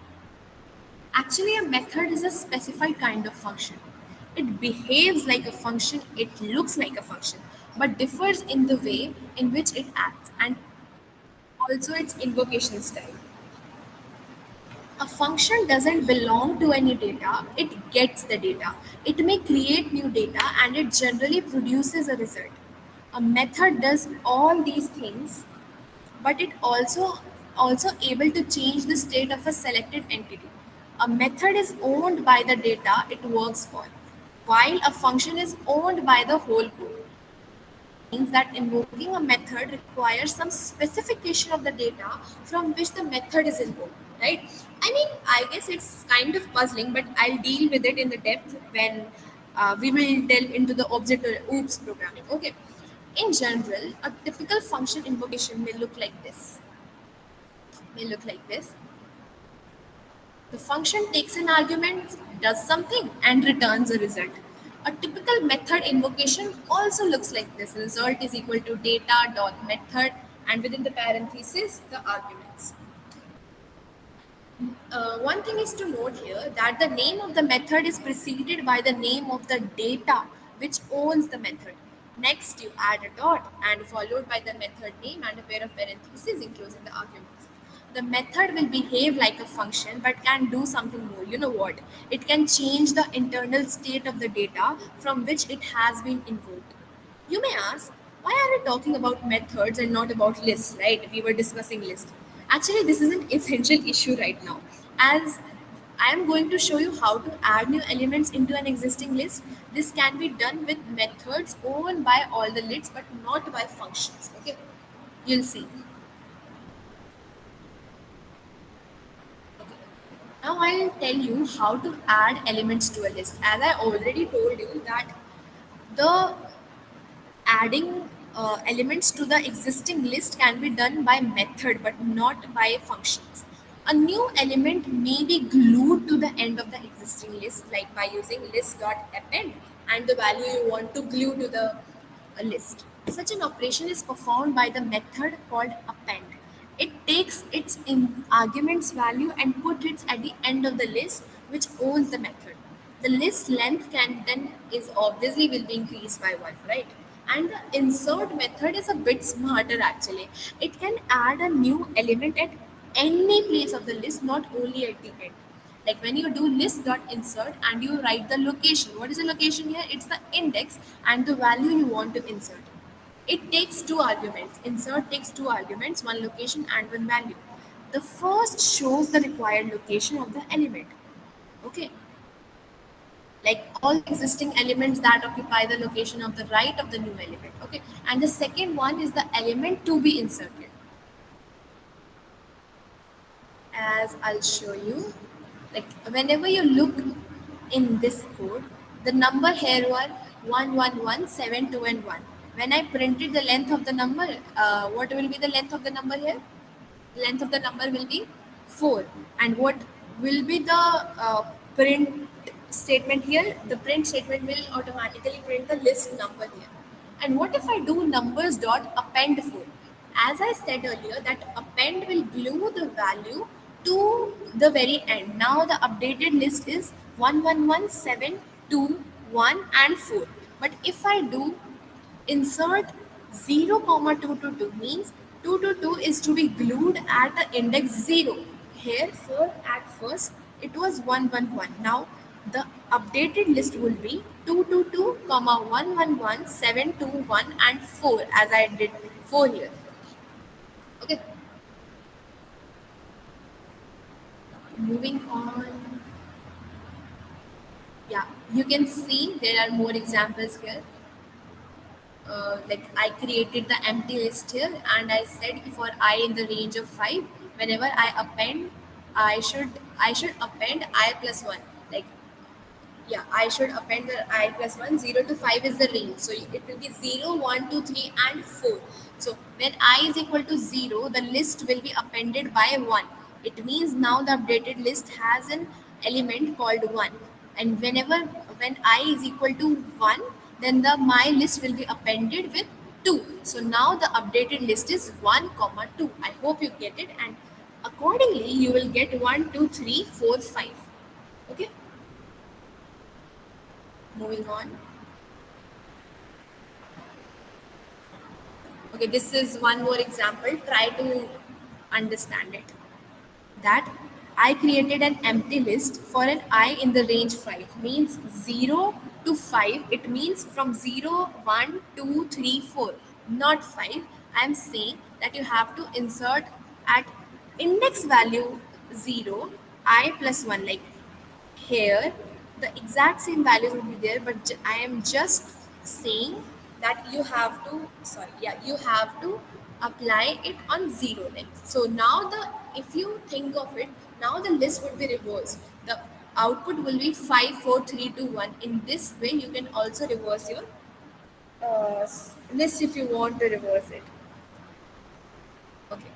Actually, a method is a specified kind of function. It behaves like a function, it looks like a function, but differs in the way in which it acts and also its invocation style. A function doesn't belong to any data, it gets the data. It may create new data and it generally produces a result. A method does all these things, but it also able to change the state of a selected entity. A method is owned by the data it works for, while a function is owned by the whole code. Means that invoking a method requires some specification of the data from which the method is invoked, right? I mean, I guess it's kind of puzzling, but I'll deal with it in the depth when we will delve into the object or OOPS programming. Okay. In general, a typical function invocation may look like this. may look like this. The function takes an argument, does something, and returns a result. A typical method invocation also looks like this. Result is equal to data dot method, and within the parenthesis, the arguments. One thing is to note here that the name of the method is preceded by the name of the data which owns the method. Next, you add a dot and followed by the method name and a pair of parentheses enclosing the arguments. The method will behave like a function but can do something more. You know what? It can change the internal state of the data from which it has been invoked. You may ask, why are we talking about methods and not about lists, right? We were discussing lists. Actually, this is an essential issue right now. As I am going to show you how to add new elements into an existing list. This can be done with methods owned by all the lists but not by functions. Okay, you'll see. Okay. Now I'll tell you how to add elements to a list. As I already told you that the adding elements to the existing list can be done by method but not by functions. A new element may be glued to the end of the existing list, like by using list.append and the value you want to glue to the list. Such an operation is performed by the method called append. It takes its argument's value and puts it at the end of the list, which owns the method. The list length can then is obviously will be increased by one, right? And the insert method is a bit smarter actually. It can add a new element at any place of the list, not only at the end. Like when you do list.insert and you write the location. What is the location here? It's the index and the value you want to insert. It takes two arguments. Insert takes two arguments, one location and one value. The first shows the required location of the element. Okay, like all existing elements that occupy the location of the right of the new element. Okay, and the second one is the element to be inserted. As I'll show you, like whenever you look in this code, the number here were 11172 and 1. When I printed the length of the number, what will be the length of the number here? Length of the number will be 4. And what will be the print statement here? The print statement will automatically print the list number here. And what if I do numbers dot append 4? As I said earlier, that append will glue the value to the very end. Now the updated list is 11172 1 and 4. But if I do insert 0 comma 222 means 222 is to be glued at the index 0. Here for at first it was 111. Now the updated list will be 222 comma 111721 and 4 as I did 4 here. Okay, moving on. Yeah, you can see there are more examples here. Like I created the empty list here and I said for I in the range of 5, whenever I append, I should append I plus 1. Like yeah, I should append the I plus 1. 0 to 5 is the range, so it will be 0, 1, 2, 3, and 4. So when I is equal to 0, the list will be appended by 1. It means now the updated list has an element called 1, and when I is equal to 1, then the my list will be appended with 2. So now the updated list is 1 comma 2. I hope you get it, and accordingly you will get 1, 2, 3, 4, 5. Okay, moving on. Okay, this is one more example. Try to understand it. That I created an empty list for an I in the range 5 means 0 to 5. It means from 0, 1, 2, 3, 4, not 5. I am saying that you have to insert at index value 0, I plus 1. Like here the exact same values will be there, but I am just saying that you have to, sorry, yeah, you have to apply it on 0. Like so now the, if you think of it, now the list would be reversed. The output will be 5, 4, 3, 2, 1. In this way you can also reverse your list if you want to reverse it. Okay,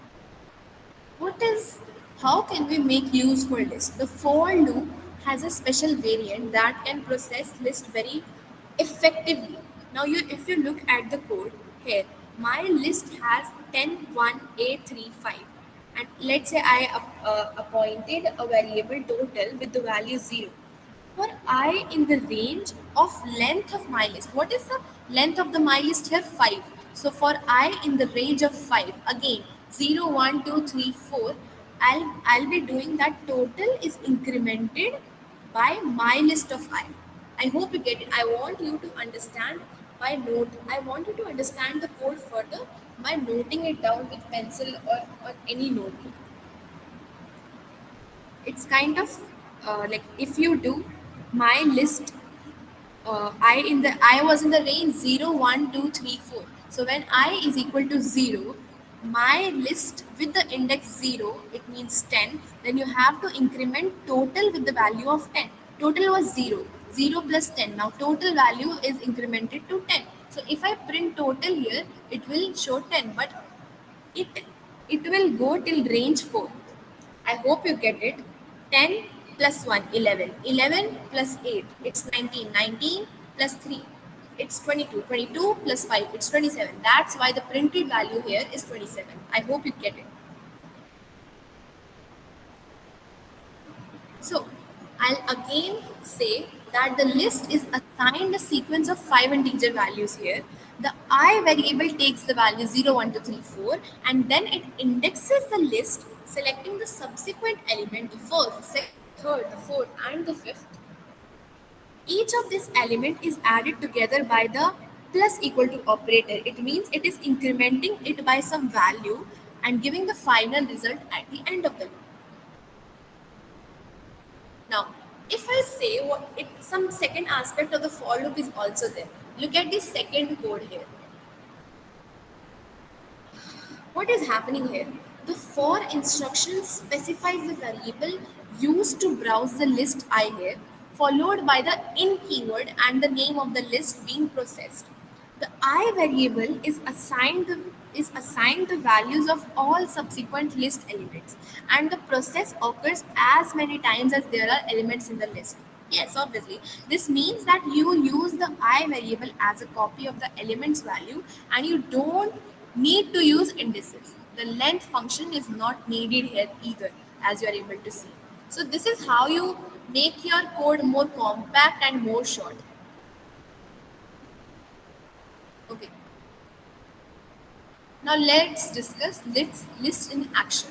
What is how can we make use for list? The for loop has a special variant that can process list very effectively. Now you if you look at the code here, my list has 10, 1, 8, 3, 5. And let's say I appointed a variable total with the value 0 for I in the range of length of my list. What is the length of the my list here? 5. So for I in the range of 5, again 0, 1, 2, 3, 4, I'll be doing that total is incremented by my list of I. I hope you get it. I want you to understand by note. I want you to understand the code further by noting it down with pencil or any notebook. It's kind of like if you do my list I was in the range 0, 1, 2, 3, 4. So when I is equal to 0, my list with the index 0, it means 10. Then you have to increment total with the value of 10. Total was 0. 0 plus 10. Now total value is incremented to 10. So if I print total here, it will show 10. But it it will go till range 4. I hope you get it. 10 plus 1, 11. 11 plus 8, it's 19. 19 plus 3, it's 22. 22 plus 5, it's 27. That's why the printed value here is 27. I hope you get it. So I'll again say that the list is assigned a sequence of 5 integer values here. The I variable takes the value 0, 1, 2, 3, 4, and then it indexes the list, selecting the subsequent element, the first, the second, third, the fourth, and the fifth. Each of this element is added together by the plus equal to operator. It means it is incrementing it by some value and giving the final result at the end of the loop. Now, if I say some second aspect of the for loop is also there. Look at the second code here. What is happening here? The for instruction specifies the variable used to browse the list I here, followed by the in keyword and the name of the list being processed. The I variable is assigned the values of all subsequent list elements, and the process occurs as many times as there are elements in the list. Yes, obviously. This means that you use the I variable as a copy of the element's value and you don't need to use indices. The length function is not needed here either, as you are able to see. So this is how you make your code more compact and more short. Okay. Now let's discuss list in action.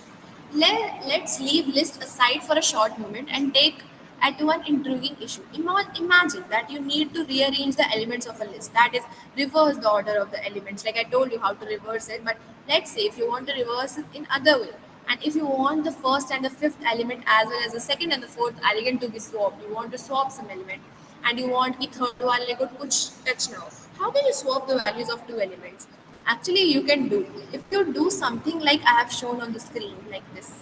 Let's leave list aside for a short moment and take at one intriguing issue. Imagine that you need to rearrange the elements of a list. That is, reverse the order of the elements. Like I told you how to reverse it, but let's say if you want to reverse it in other way, and if you want the first and the fifth element as well as the second and the fourth element to be swapped, you want to swap some element, and you want the third one like a touch now. How can you swap the values of two elements? Actually, you can do if you do something like I have shown on the screen, like this.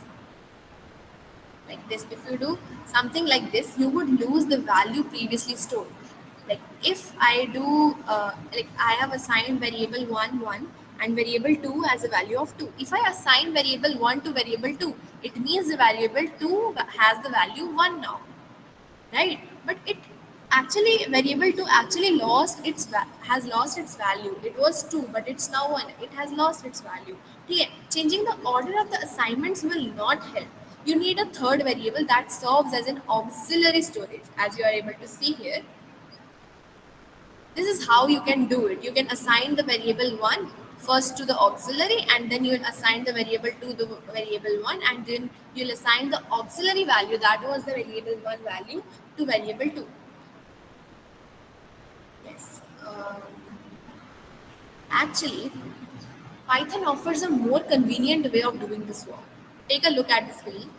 If you do something like this, you would lose the value previously stored. Like if I do, like I have assigned variable 1 1 and variable 2 as a value of 2. If I assign variable 1 to variable 2, it means the variable 2 has the value 1 now, right? But it actually variable 2 actually has lost its value. It was 2 but it's now 1. It has lost its value. Clear? Changing the order of the assignments will not help. You need a third variable that serves as an auxiliary storage, as you are able to see here. This is how you can do it. You can assign the variable 1 first to the auxiliary, and then you will assign the variable 2 to the variable 1, and then you'll assign the auxiliary value, that was the variable 1 value, to variable 2. Yes. Actually, Python offers a more convenient way of doing this work. Take a look at the screen.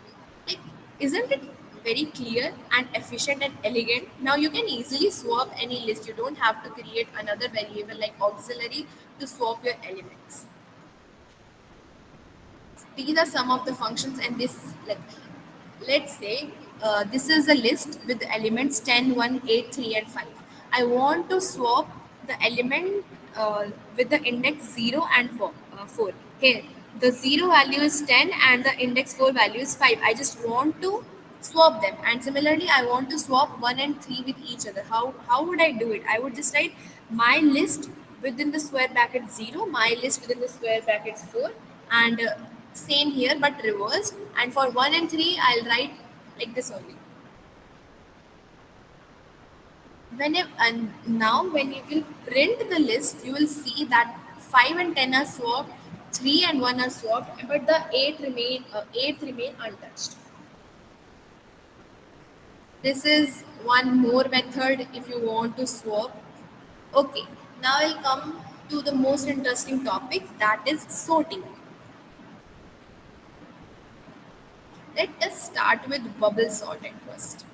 Like, isn't it very clear and efficient and elegant? Now you can easily swap any list. You don't have to create another variable like auxiliary to swap your elements. These are some of the functions, and this, like, let's say this is a list with the elements 10, 1, 8, 3, and 5. I want to swap the element with the index 0 and 4 here. the 0 value is 10 and the index 4 value is 5. I just want to swap them. And similarly, I want to swap 1 and 3 with each other. How would I do it? I would just write my list within the square bracket 0, my list within the square brackets 4, and same here but reversed. And for 1 and 3, I'll write like this only. And now when you will print the list, you will see that 5 and 10 are swapped, 3 and 1 are swapped, but the 8 remain untouched. This is one more method if you want to swap. Okay, now I'll come to the most interesting topic, that is sorting. Let us start with bubble sort at first.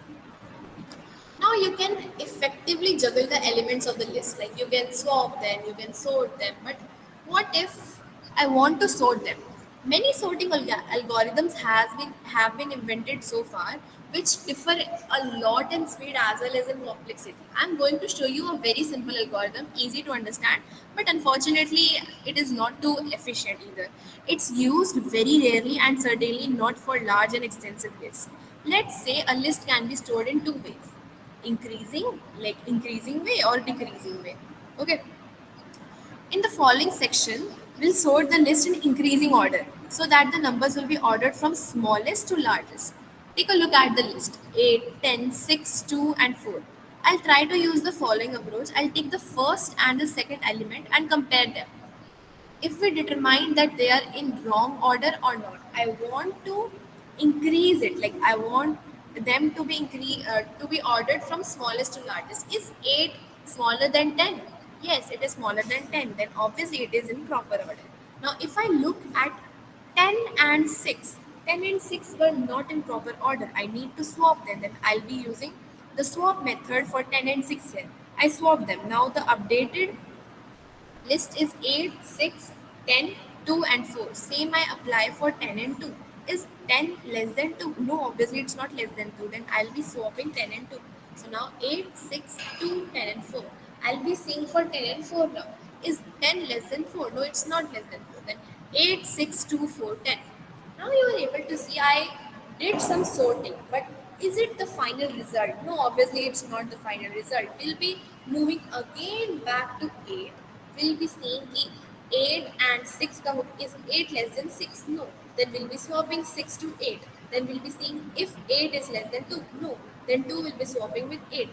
Now you can effectively juggle the elements of the list. Like you can swap them, you can sort them. But what if I want to sort them? Many sorting algorithms have been invented so far, which differ a lot in speed as well as in complexity. I'm going to show you a very simple algorithm, easy to understand, but unfortunately, it is not too efficient either. It's used very rarely and certainly not for large and extensive lists. Let's say a list can be stored in two ways: increasing, like increasing way or decreasing way. Okay, in the following section, we'll sort the list in increasing order so that the numbers will be ordered from smallest to largest. Take a look at the list: 8, 10, 6, 2, and 4. I'll try to use the following approach. I'll take the first and the second element and compare them. If we determine that they are in wrong order or not, I want to increase it. Like I want them to be to be ordered from smallest to largest. Is 8 smaller than 10? Yes, it is smaller than 10. Then obviously it is in proper order. Now if I look at 10 and 6, 10 and 6 were not in proper order. I need to swap them. Then I'll be using the swap method for 10 and 6 here. I swap them. Now the updated list is 8, 6, 10, 2, and 4. Same I apply for 10 and 2. Is 10 less than 2? No, obviously it's not less than 2. Then I'll be swapping 10 and 2. So now 8, 6, 2, 10, and 4. I'll be seeing for 10 and 4 now. Is 10 less than 4? No, it's not less than 4. Then 8, 6, 2, 4, 10. Now you are able to see I did some sorting, but is it the final result? No, obviously it's not the final result. We'll be moving again back to 8. We'll be seeing the 8 and 6 is 8 less than 6? No. Then we'll be swapping 6 to 8. Then we'll be seeing if 8 is less than 2? No. Then 2 will be swapping with 8.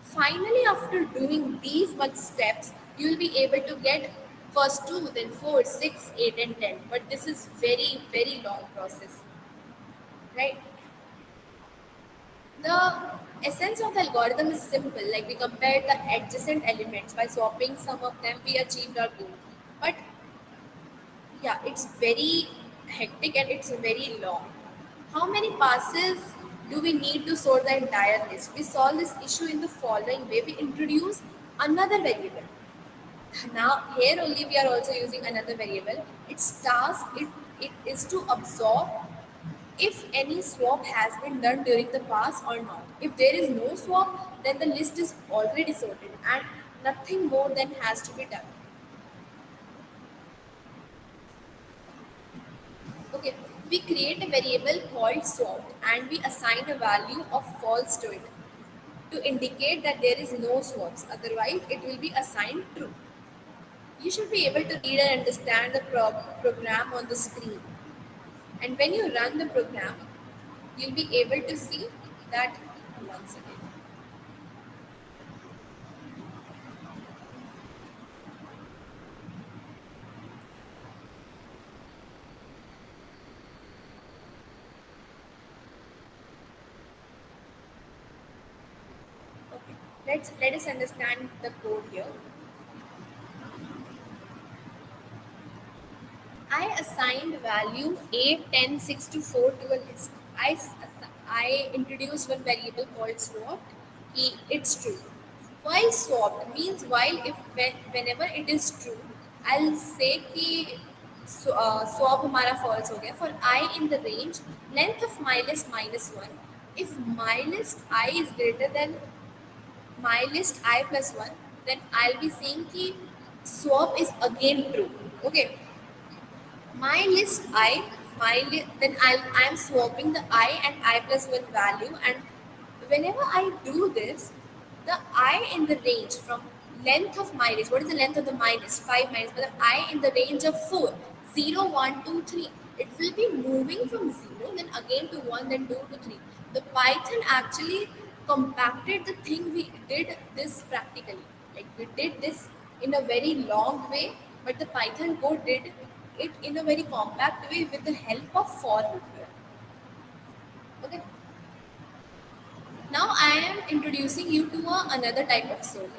Finally, after doing these much steps, you will be able to get first 2, then 4, 6, 8, and 10. But this is very, very long process, right? The essence of the algorithm is simple. Like we compared the adjacent elements by swapping some of them, we achieved our goal. But yeah, it's very hectic and it's very long. How many passes do we need to sort the entire list? We solve this issue in the following way. We introduce another variable. Now here only we are also using another variable. Its task it is to absorb if any swap has been done during the past or not. If there is no swap, then the list is already sorted and nothing more than has to be done. Okay, we create a variable called swap and we assign a value of false to it to indicate that there is no swaps. Otherwise, it will be assigned true. You should be able to read and understand the program on the screen. And when you run the program, you'll be able to see that once again. Okay, let us understand the code here. I assigned value 8, 10, 6 to 4 to a list. I introduced one variable called swapped. It's true. While swapped means whenever it is true, I'll say कि swap हमारा false हो गया. For I in the range, length of my list -1. If my list I is greater than my list I plus 1, then I'll be saying कि swap is again true. Okay. my list I, then I'm swapping the I and I plus one value, and whenever I do this, the I in the range from length of my list, what is the length of the my list? 5 minus, but the I in the range of 4, 0, 1, 2, 3. It will be moving from 0, then again to 1, then 2 to 3. The Python actually compacted the thing we did this practically. Like we did this in a very long way, but the Python code did it in a very compact way with the help of for loop here. Okay. Now I am introducing you to another type of sorting.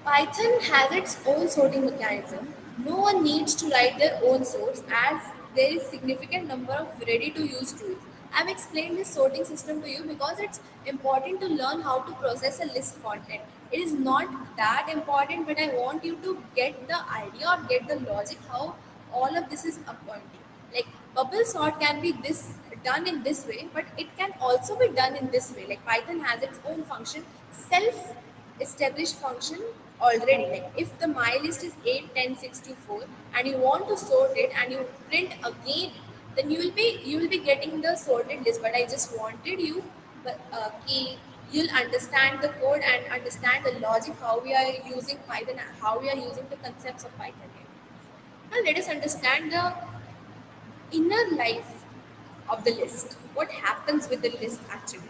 Python has its own sorting mechanism. No one needs to write their own sorts as there is significant number of ready-to-use tools. I've explained this sorting system to you because it's important to learn how to process a list content. It is not that important, but I want you to get the idea or get the logic how all of this is appointing. Like bubble sort can be this done in this way, but it can also be done in this way. Like Python has its own function, self established function already. Like if the my list is 8, 10, 64, and you want to sort it and you print again, then you will be getting the sorted list. But I just wanted you, but you'll understand the code and understand the logic how we are using Python, how we are using the concepts of Python here. Now let us understand the inner life of the list. What happens with the list actually?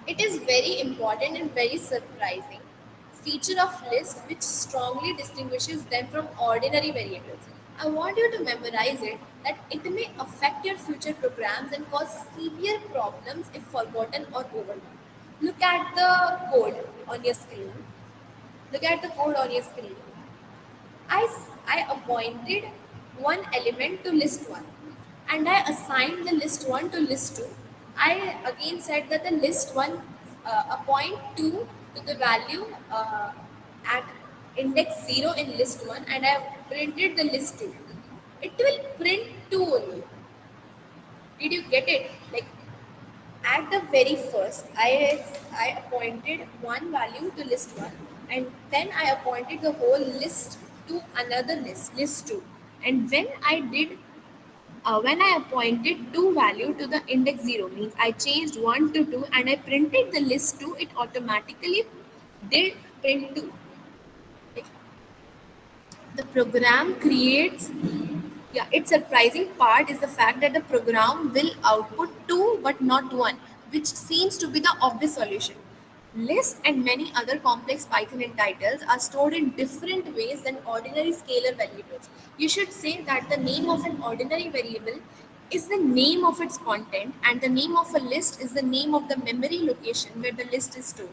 It is very important and very surprising feature of list which strongly distinguishes them from ordinary variables. I want you to memorize it that it may affect your future programs and cause severe problems if forgotten or overlooked. Look at the code on your screen. Look at the code on your screen. I appointed one element to list 1 and I assigned the list 1 to list 2. I again said that the list 1 appoint 2 to the value at index 0 in list 1, and I printed the list 2. It will print 2 only. Did you get it? Like at the very first, I appointed one value to list one, and then I appointed the whole list to another list two. And when I appointed two value to the index zero, means I changed one to two, and I printed the list two. It automatically did print two. Like, the program creates, yeah, its surprising part is the fact that the program will output 2 but not 1, which seems to be the obvious solution. Lists and many other complex Python entitles are stored in different ways than ordinary scalar variables. You should say that the name of an ordinary variable is the name of its content, and the name of a list is the name of the memory location where the list is stored.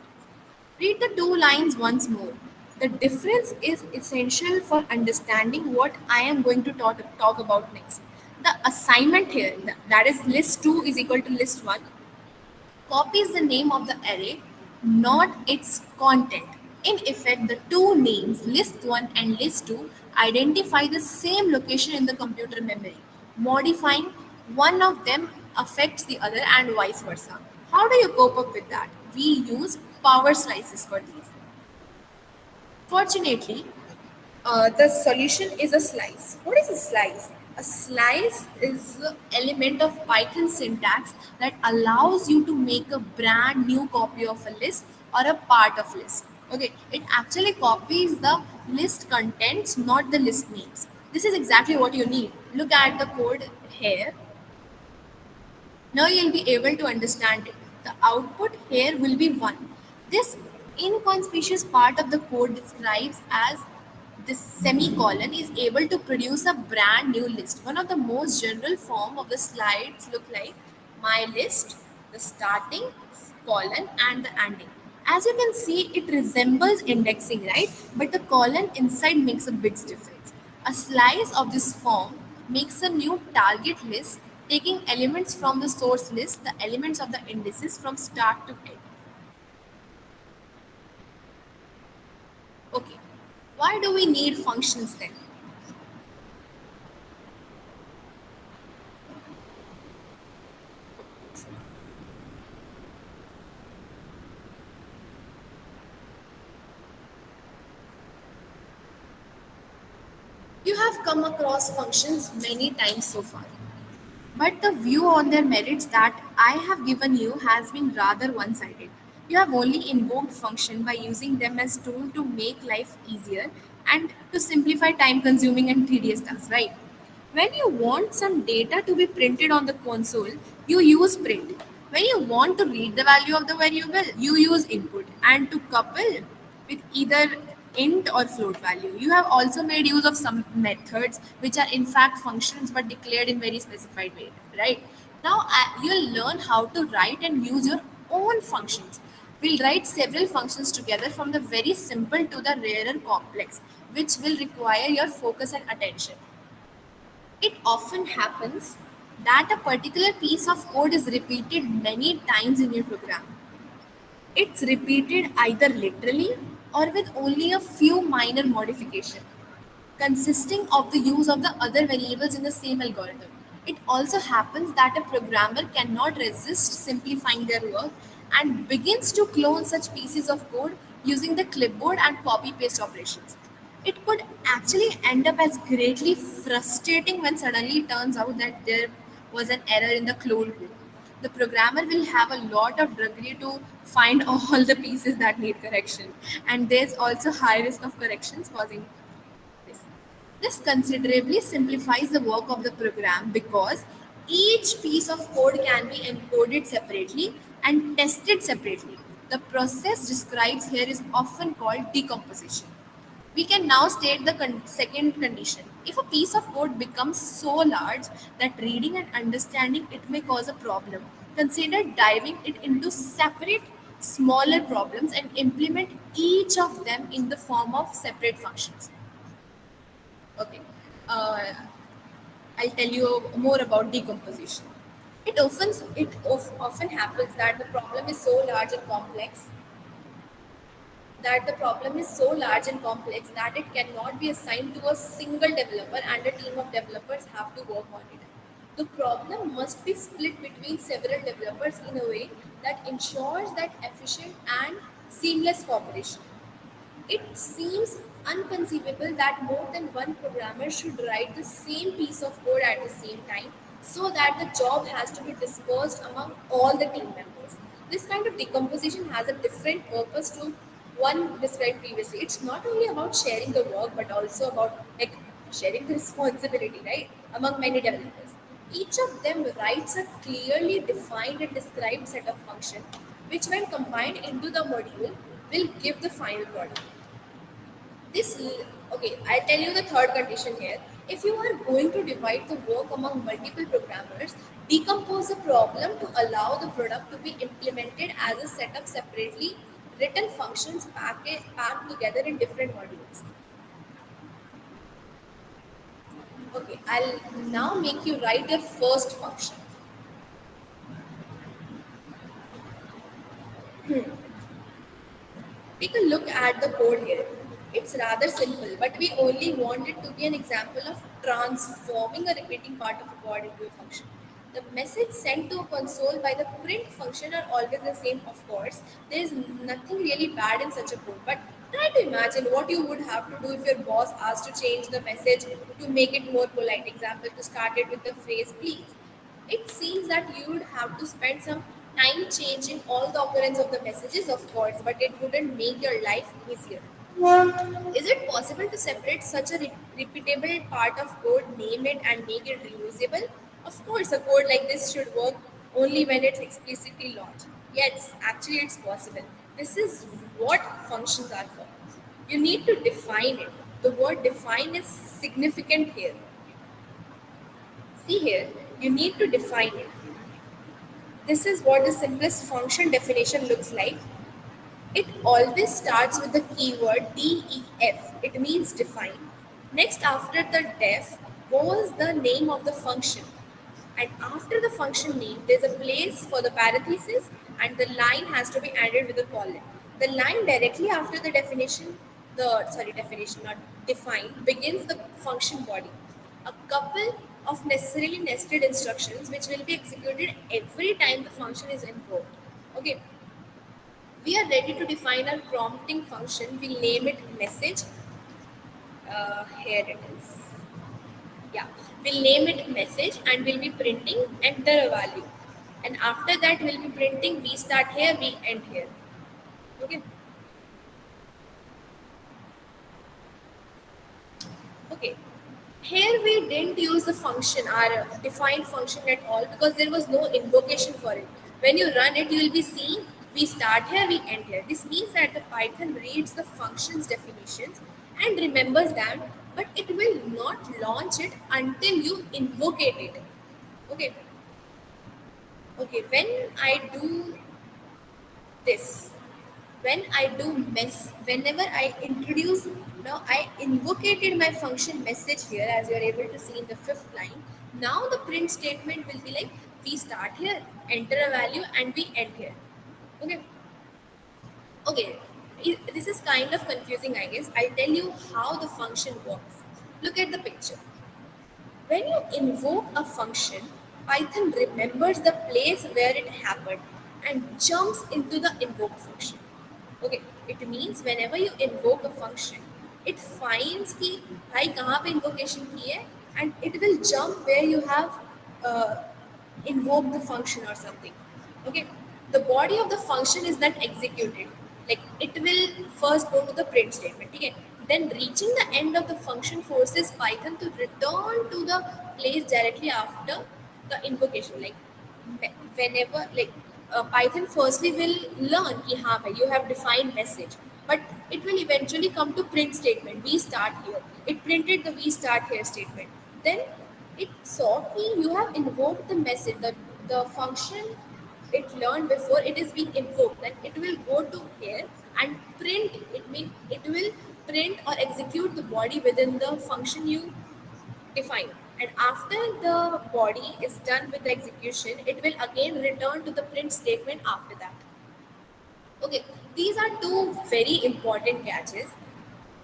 Read the two lines once more. The difference is essential for understanding what I am going to talk about next. The assignment here, that is list 2 is equal to list 1, copies the name of the array, not its content. In effect, the two names, list 1 and list 2, identify the same location in the computer memory. Modifying one of them affects the other and vice versa. How do you cope up with that? We use power slices for these. Fortunately, the solution is a slice. What is a slice? A slice is the element of Python syntax that allows you to make a brand new copy of a list or a part of list. Okay, it actually copies the list contents, not the list names. This is exactly what you need. Look at the code here. Now you'll be able to understand it. The output here will be 1. This inconspicuous part of the code describes as this semicolon is able to produce a brand new list. One of the most general form of the slides look like my list, the starting, colon and the ending. As you can see, it resembles indexing, right? But the colon inside makes a big difference. A slice of this form makes a new target list, taking elements from the source list, the elements of the indices from start to end. Okay, why do we need functions then? You have come across functions many times so far, but the view on their merits that I have given you has been rather one-sided. You have only invoked function by using them as tool to make life easier and to simplify time-consuming and tedious tasks, right? When you want some data to be printed on the console, you use print. When you want to read the value of the variable, you use input. And to couple with either int or float value, you have also made use of some methods which are in fact functions but declared in very specified way, right? Now you'll learn how to write and use your own functions. We'll write several functions together from the very simple to the rarer complex, which will require your focus and attention. It often happens that a particular piece of code is repeated many times in your program. It's repeated either literally or with only a few minor modifications, consisting of the use of the other variables in the same algorithm. It also happens that a programmer cannot resist simplifying their work and begins to clone such pieces of code using the clipboard and copy paste operations. It could actually end up as greatly frustrating when suddenly it turns out that there was an error in the clone code. The programmer will have a lot of drudgery to find all the pieces that need correction, and there's also high risk of corrections causing this. This considerably simplifies the work of the program because each piece of code can be encoded separately and tested separately. The process described here is often called decomposition. We can now state the second condition. If a piece of code becomes so large that reading and understanding it may cause a problem, consider diving it into separate, smaller problems and implement each of them in the form of separate functions. Okay. Uh, I'll tell you more about decomposition. It often happens that the problem is so large and complex that it cannot be assigned to a single developer and a team of developers have to work on it. The problem must be split between several developers in a way that ensures that efficient and seamless cooperation. It seems unconceivable that more than one programmer should write the same piece of code at the same time so that the job has to be dispersed among all the team members. This kind of decomposition has a different purpose to one described previously. It's not only about sharing the work but also about like sharing the responsibility, right, among many developers. Each of them writes a clearly defined and described set of functions which when combined into the module will give the final product. Okay, I'll tell you the third condition here. If you are going to divide the work among multiple programmers, decompose the problem to allow the product to be implemented as a set of separately written functions packed together in different modules. Okay, I'll now make you write your first function. Take a look at the code here. It's rather simple, but we only want it to be an example of transforming a repeating part of a code into a function. The message sent to a console by the print function are always the same, of course. There is nothing really bad in such a code, but try to imagine what you would have to do if your boss asked to change the message to make it more polite. Example, to start it with the phrase please. It seems that you would have to spend some time changing all the occurrence of the messages, of course, but it wouldn't make your life easier. Is it possible to separate such a repeatable part of code, name it, and make it reusable? Of course, a code like this should work only when it's explicitly launched. Yes, actually, it's possible. This is what functions are for. You need to define it. The word define is significant here. See here, you need to define it. This is what the simplest function definition looks like. It always starts with the keyword def. It means define. Next, after the def, goes the name of the function. And after the function name, there's a place for the parenthesis and the line has to be added with a colon. The line directly after the definition, not define, begins the function body. A couple of necessarily nested instructions which will be executed every time the function is invoked. Okay, we are ready to define our prompting function. We'll name it message. Here it is. Yeah, we'll name it message and we'll be printing enter a value. And after that, we'll be printing we start here, we end here. Okay. Okay. Here we didn't use the function, our defined function at all because there was no invocation for it. When you run it, you will be seeing we start here, we end here. This means that the Python reads the function's definitions and remembers them, but it will not launch it until you invoke it. Okay. Okay. Do this, when I do whenever I introduce, now I invocated my function message here as you are able to see in the fifth line. Now the print statement will be like we start here, enter a value, and we end here. Okay, okay. This is kind of confusing, I guess. I'll tell you how the function works. Look at the picture. When you invoke a function, Python remembers the place where it happened and jumps into the invoke function. Okay, it means whenever you invoke a function, it finds कि भाई कहाँ पे invocation की है and it will jump where you have uh, invoked the function or something. Okay, the body of the function is not executed. Like it will first go to the print statement. Okay, then reaching the end of the function forces Python to return to the place directly after the invocation. Like whenever Python firstly will learn कि हाँ भाई you have defined message, but it will eventually come to print statement. We start here. It printed the we start here statement. Then it saw कि you have invoked the message. The function it learned before it is being invoked. Then it will go to here and print. It means it will print or execute the body within the function you define. And after the body is done with the execution, it will again return to the print statement after that. Okay, these are two very important catches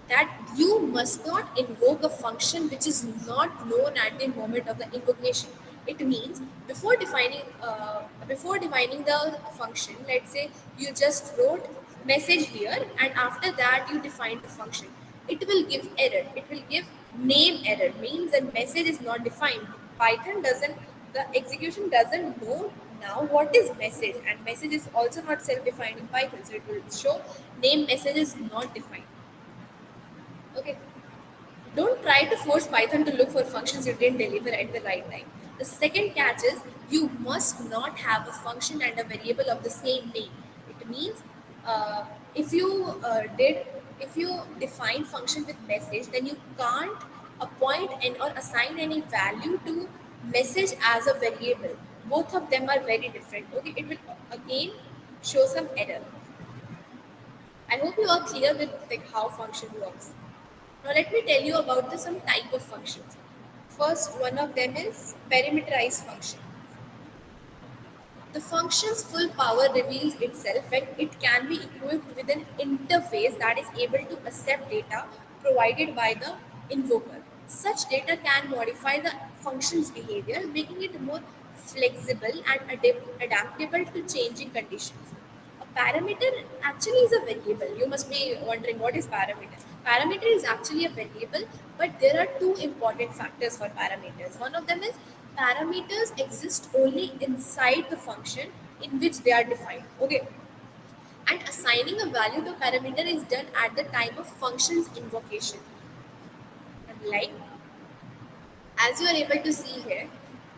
that you must not invoke a function which is not known at the moment of the invocation. It means before defining the function, let's say you just wrote message here, and after that you define the function. It will give error. It will give name error. Means that message is not defined. Python doesn't. The execution doesn't know now what is message, and message is also not self-defined in Python. So it will show name message is not defined. Okay. Don't try to force Python to look for functions you didn't deliver at the right time. The second catch is you must not have a function and a variable of the same name. It means uh, if you if you define function with message, then you can't appoint and or assign any value to message as a variable. Both of them are very different. Okay, it will again show some error. I hope you are clear with like how function works. Now let me tell you about some type of functions. First, one of them is parameterized function. The function's full power reveals itself when it can be equipped with an interface that is able to accept data provided by the invoker. Such data can modify the function's behavior, making it more flexible and adaptable to changing conditions. A parameter actually is a variable. You must be wondering what is parameter. Parameter is actually a variable, but there are two important factors for parameters. One of them is parameters exist only inside the function in which they are defined. Okay. And assigning a value to parameter is done at the time of function's invocation. And like as you are able to see here,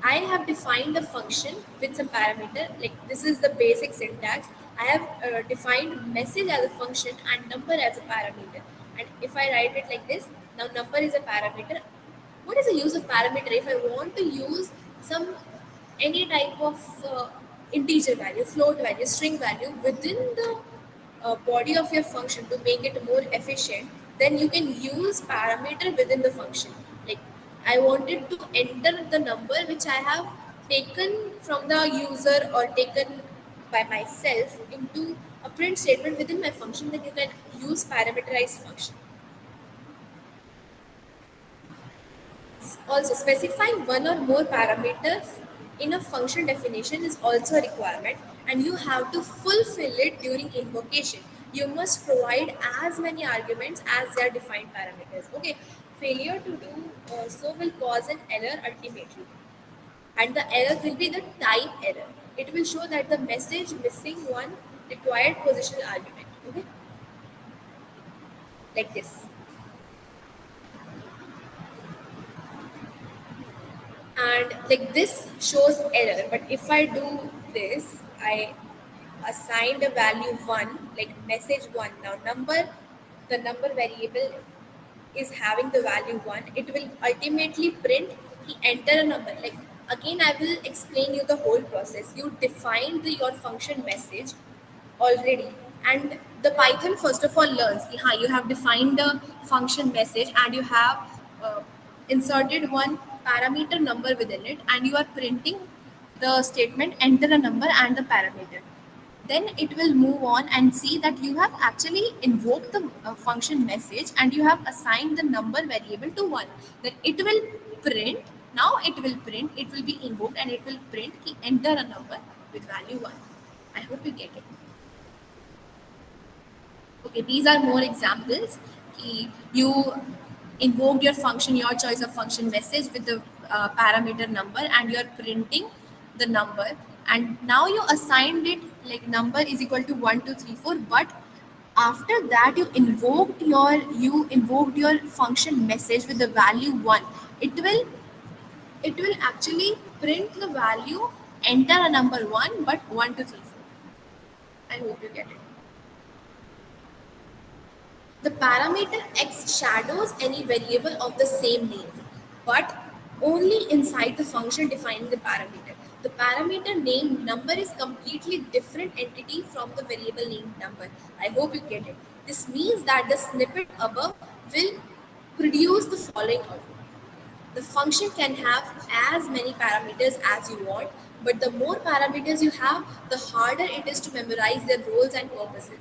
I have defined a function with some parameter. Like this is the basic syntax. I have defined message as a function and number as a parameter. And if I write it like this, now number is a parameter. What is the use of parameter? If I want to use some any type of integer value, float value, string value within the body of your function to make it more efficient, then you can use parameter within the function. Like I wanted to enter the number which I have taken from the user or taken by myself into a print statement within my function, then you can use parameterized function. Also, specifying one or more parameters in a function definition is also a requirement, and you have to fulfill it during invocation. You must provide as many arguments as their defined parameters. Okay, failure to do so will cause an error ultimately, and the error will be the type error. It will show that the message missing one required positional argument. Okay, like this. And like this shows error, but if I do this, I assigned a value 1, like message 1. Now number, the number variable is having the value 1, it will ultimately print the enter a number. Like, again I will explain you the whole process. You define your function message already, and the Python first of all learns ki, you have defined the function message and you have inserted one parameter number within it, and you are printing the statement enter a number and the parameter. Then it will move on and see that you have actually invoked the function message and you have assigned the number variable to 1. Then it will print. Now it will print, it will be invoked and it will print ki, enter a number with value 1. I hope you get it. Okay, these are more examples. You invoked your function, your choice of function message with the parameter number, and you're printing the number. And now you assigned it like number is equal to 1, 2, 3, 4. But after that, you invoked your function message with the value 1. It will actually print the value enter a number 1, but 1, 2, 3, 4. I hope you get it. The parameter x shadows any variable of the same name, but only inside the function defining the parameter. The parameter name number is completely different entity from the variable named number. I hope you get it. This means that the snippet above will produce the following output. The function can have as many parameters as you want, but the more parameters you have, the harder it is to memorize their roles and purposes.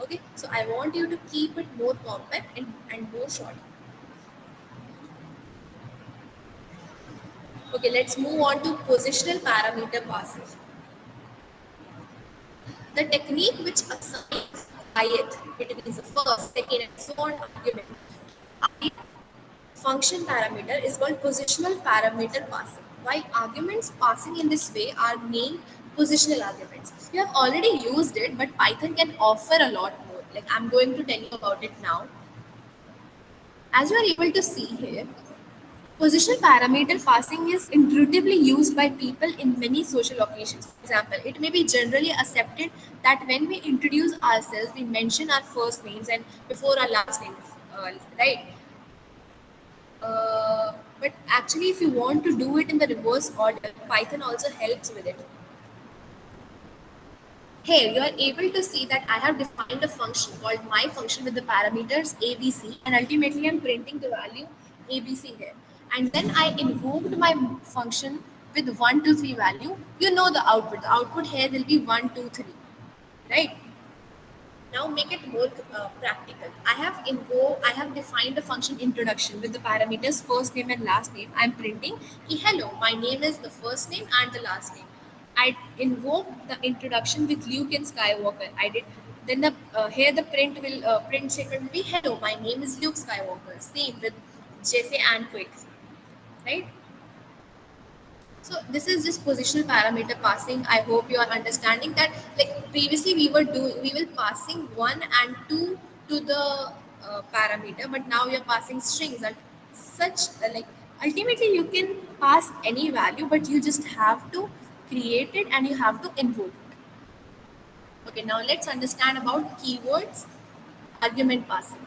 Okay, so I want you to keep it more compact and more short. Okay, let's move on to positional parameter passing. The technique which assigns ith, it means the first, second, and so on argument, function parameter is called positional parameter passing. While arguments passing in this way are named positional arguments. You have already used it, but Python can offer a lot more. Like, I'm going to tell you about it now. As you are able to see here, positional parameter passing is intuitively used by people in many social occasions. For example, it may be generally accepted that when we introduce ourselves, we mention our first names and before our last name, right? But actually, if you want to do it in the reverse order, Python also helps with it. Here, you are able to see that I have defined a function called my function with the parameters ABC, and ultimately I'm printing the value ABC here. And then I invoked my function with 1, 2, 3 value. You know the output. The output here will be 1, 2, 3, right? Now make it more practical. I have defined a function introduction with the parameters first name and last name. I'm printing ki, hello, my name is the first name and the last name. I invoked the introduction with Luke and Skywalker. I did. Then here the print statement will be, hello, my name is Luke Skywalker. Same with Jeffy and Quick, right? So this is just positional parameter passing. I hope you are understanding that. Like previously, we were passing 1 and 2 to the parameter, but now we are passing strings. And such like ultimately you can pass any value, but you just have to create it and you have to invoke it. Okay, now let's understand about keywords, argument passing.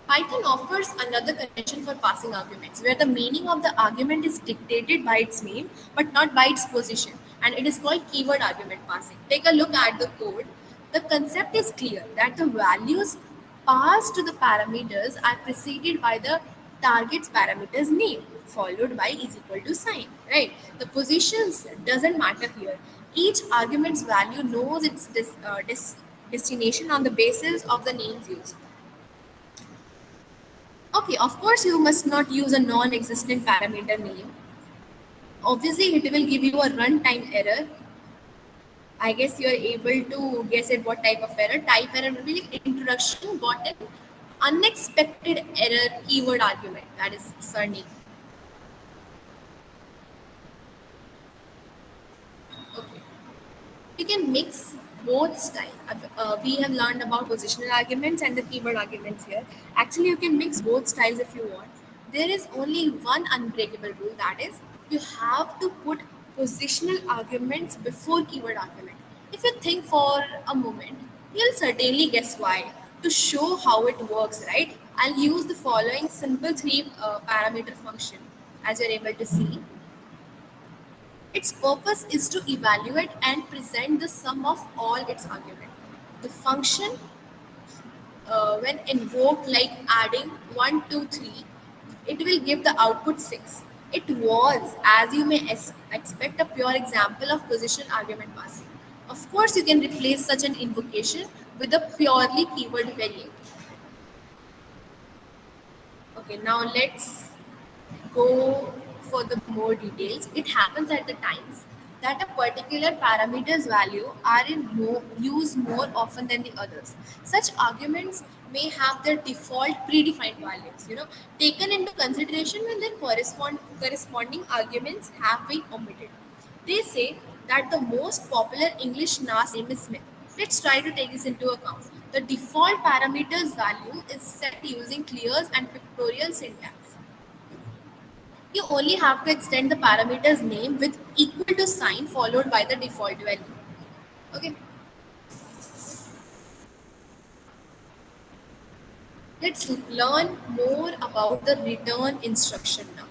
Python offers another convention for passing arguments, where the meaning of the argument is dictated by its name, but not by its position, and it is called keyword argument passing. Take a look at the code. The concept is clear that the values passed to the parameters are preceded by the target's parameter's name, followed by is equal to sign, right? The positions doesn't matter here. Each argument's value knows its destination on the basis of the names used. Okay, of course, you must not use a non-existent parameter name. Obviously, it will give you a runtime error. I guess you're able to guess at what type of error. Type error will be like introduction got an unexpected error keyword argument. That is surname. Okay. You can mix both style. We have learned about positional arguments and the keyword arguments here. Actually, you can mix both styles if you want. There is only one unbreakable rule, that is, you have to put positional arguments before keyword argument. If you think for a moment, you'll certainly guess why. To show how it works, right? I'll use the following simple three parameter function as you're able to see. Its purpose is to evaluate and present the sum of all its arguments. The function, when invoked like adding 1, 2, 3, it will give the output 6. It was, as you may expect, a pure example of position argument passing. Of course, you can replace such an invocation with a purely keyword variant. Okay, now let's go for the more details. It happens at the times that a particular parameter's value are in use more often than the others. Such arguments may have their default predefined values, taken into consideration when their corresponding arguments have been omitted. They say that the most popular English NAS name is Smith. Let's try to take this into account. The default parameters value is set using clears and pictorial syntax. You only have to extend the parameter's name with equal to sign followed by the default value. Okay, let's learn more about the return instruction now.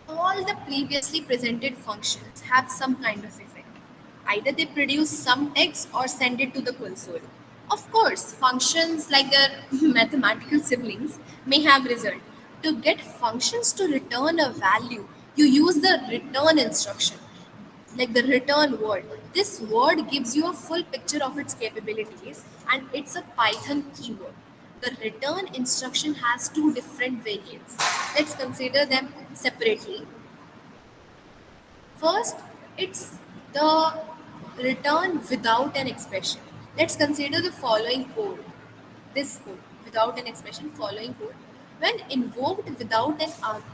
All the previously presented functions have some kind of effect. Either they produce some text or send it to the console. Of course, functions like their mathematical siblings may have result. To get functions to return a value, you use the return instruction, like the return word. This word gives you a full picture of its capabilities and it's a Python keyword. The return instruction has two different variants. Let's consider them separately. First, it's the return without an expression. Let's consider the following code. This code, without an expression, following code. When invoked without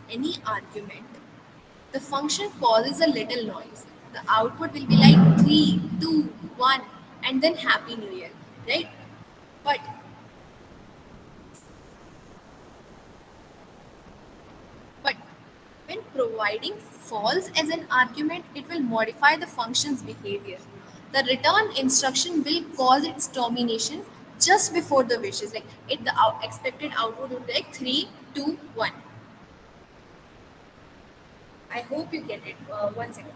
any argument, the function causes a little noise. The output will be like 3, 2, 1, and then Happy New Year, right? But But when providing false as an argument, it will modify the function's behavior. The return instruction will cause its termination just before the wishes. Like the expected output would be like 3, 2, 1. I hope you get it. One second.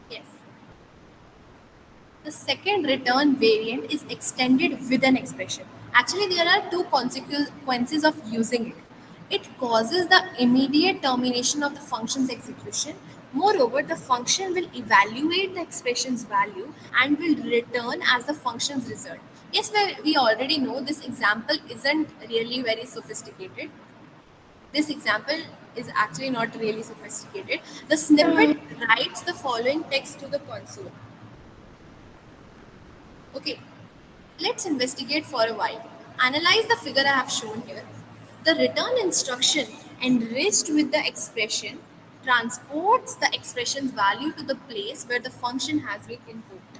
Yes. The second return variant is extended with an expression. Actually, there are two consequences of using it. It causes the immediate termination of the function's execution. Moreover, the function will evaluate the expression's value and will return as the function's result. Yes, we already know this example isn't really very sophisticated. This example is actually not really sophisticated. The snippet writes the following text to the console. Okay, let's investigate for a while. Analyze the figure I have shown here. The return instruction enriched with the expression transports the expression's value to the place where the function has been invoked.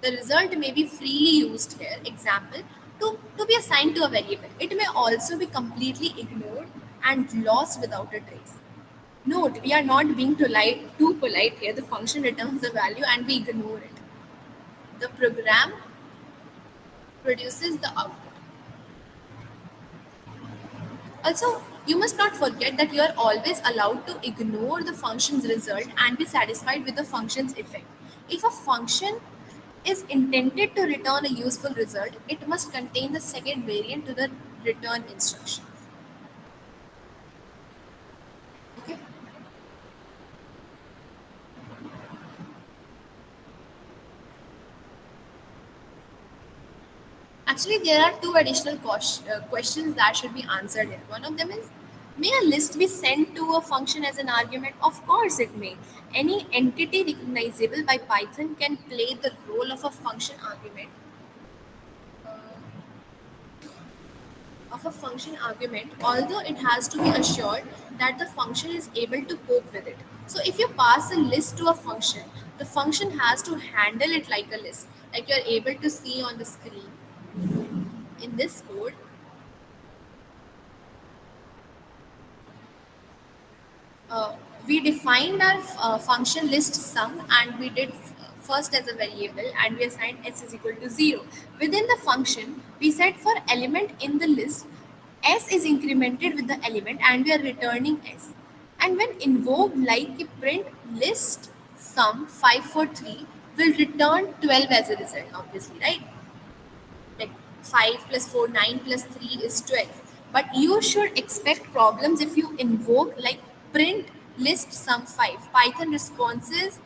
The result may be freely used here, example, to be assigned to a variable. It may also be completely ignored and lost without a trace. Note, we are not being too polite here. The function returns the value and we ignore it. The program produces the output. Also, You must not forget that you are always allowed to ignore the function's result and be satisfied with the function's effect. If a function is intended to return a useful result, it must contain the second variant to the return instruction. Okay. Actually, there are two additional questions that should be answered here. One of them is, may a list be sent to a function as an argument? Of course, it may. Any entity recognizable by Python can play the role of a function argument although it has to be assured that the function is able to cope with it. So if you pass a list to a function, the function has to handle it like a list, like you're able to see on the screen in this code. uh, we defined our function list sum, and we did first as a variable, and we assigned s is equal to 0. Within the function, we said for element in the list, s is incremented with the element and we are returning s. And when invoked like a print list sum 543 will return 12 as a result, obviously, right? Like 5 plus 4, 9 plus 3 is 12. But you should expect problems if you invoke like print list sum 5. Python responses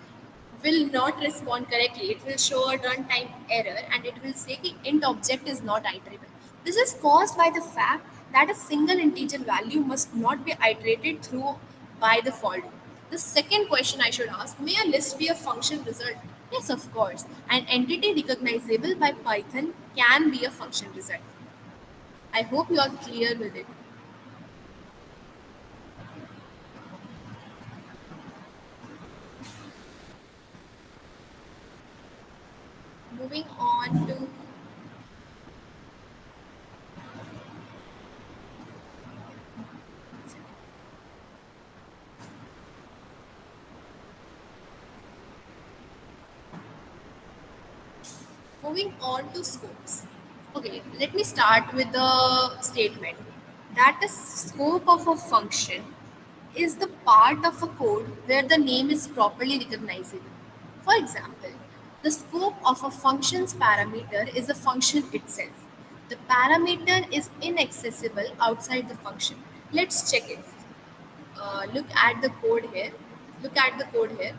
will not respond correctly. It will show a runtime error and it will say the int object is not iterable. This is caused by the fact that a single integer value must not be iterated through by default. The second question I should ask, may a list be a function result? Yes, of course. An entity recognizable by Python can be a function result. I hope you are clear with it. Moving on to moving on to scopes. Okay, let me start with the statement that the scope of a function is the part of a code where the name is properly recognizable. For example, the scope of a function's parameter is the function itself. The parameter is inaccessible outside the function. Let's check it. Look at the code here. Look at the code here.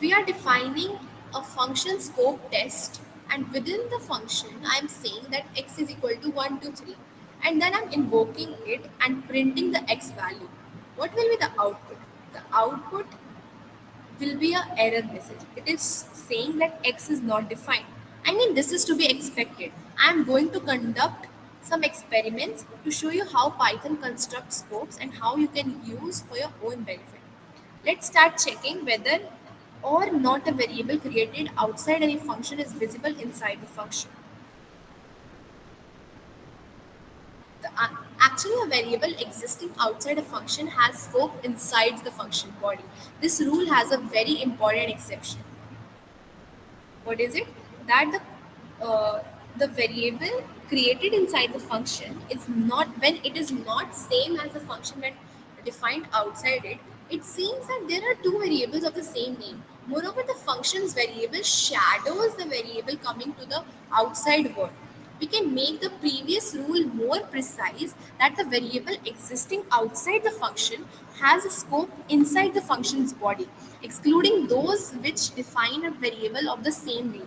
We are defining a function scope test, and within the function I'm saying that x is equal to 1 to 3, and then I'm invoking it and printing the x value. What will be the output? The output will be a error message. It is saying that x is not defined. I mean, this is to be expected. I'm going to conduct some experiments to show you how Python constructs scopes and how you can use for your own benefit. Let's start checking whether or not a variable created outside any function is visible inside the function. Actually, a variable existing outside a function has scope inside the function body. This rule has a very important exception. What is it? That the variable created inside the function is not, when it is not same as the function that defined outside it. It seems that there are two variables of the same name. Moreover, the function's variable shadows the variable coming to the outside world. We can make the previous rule more precise, that the variable existing outside the function has a scope inside the function's body, excluding those which define a variable of the same name.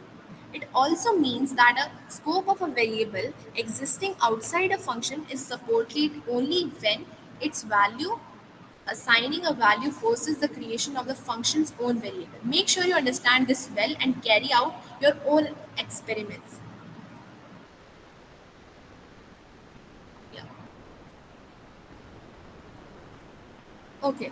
It also means that a scope of a variable existing outside a function is supported only when its value, assigning a value, forces the creation of the function's own variable. Make sure you understand this well and carry out your own experiments. Yeah. Okay.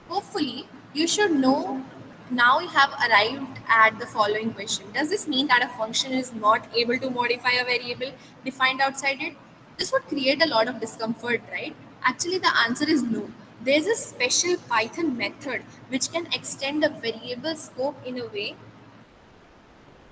Hopefully, you should know now you have arrived at the following question. Does this mean that a function is not able to modify a variable defined outside it? This would create a lot of discomfort, right? Actually, the answer is no. There's a special Python method which can extend a variable scope in a way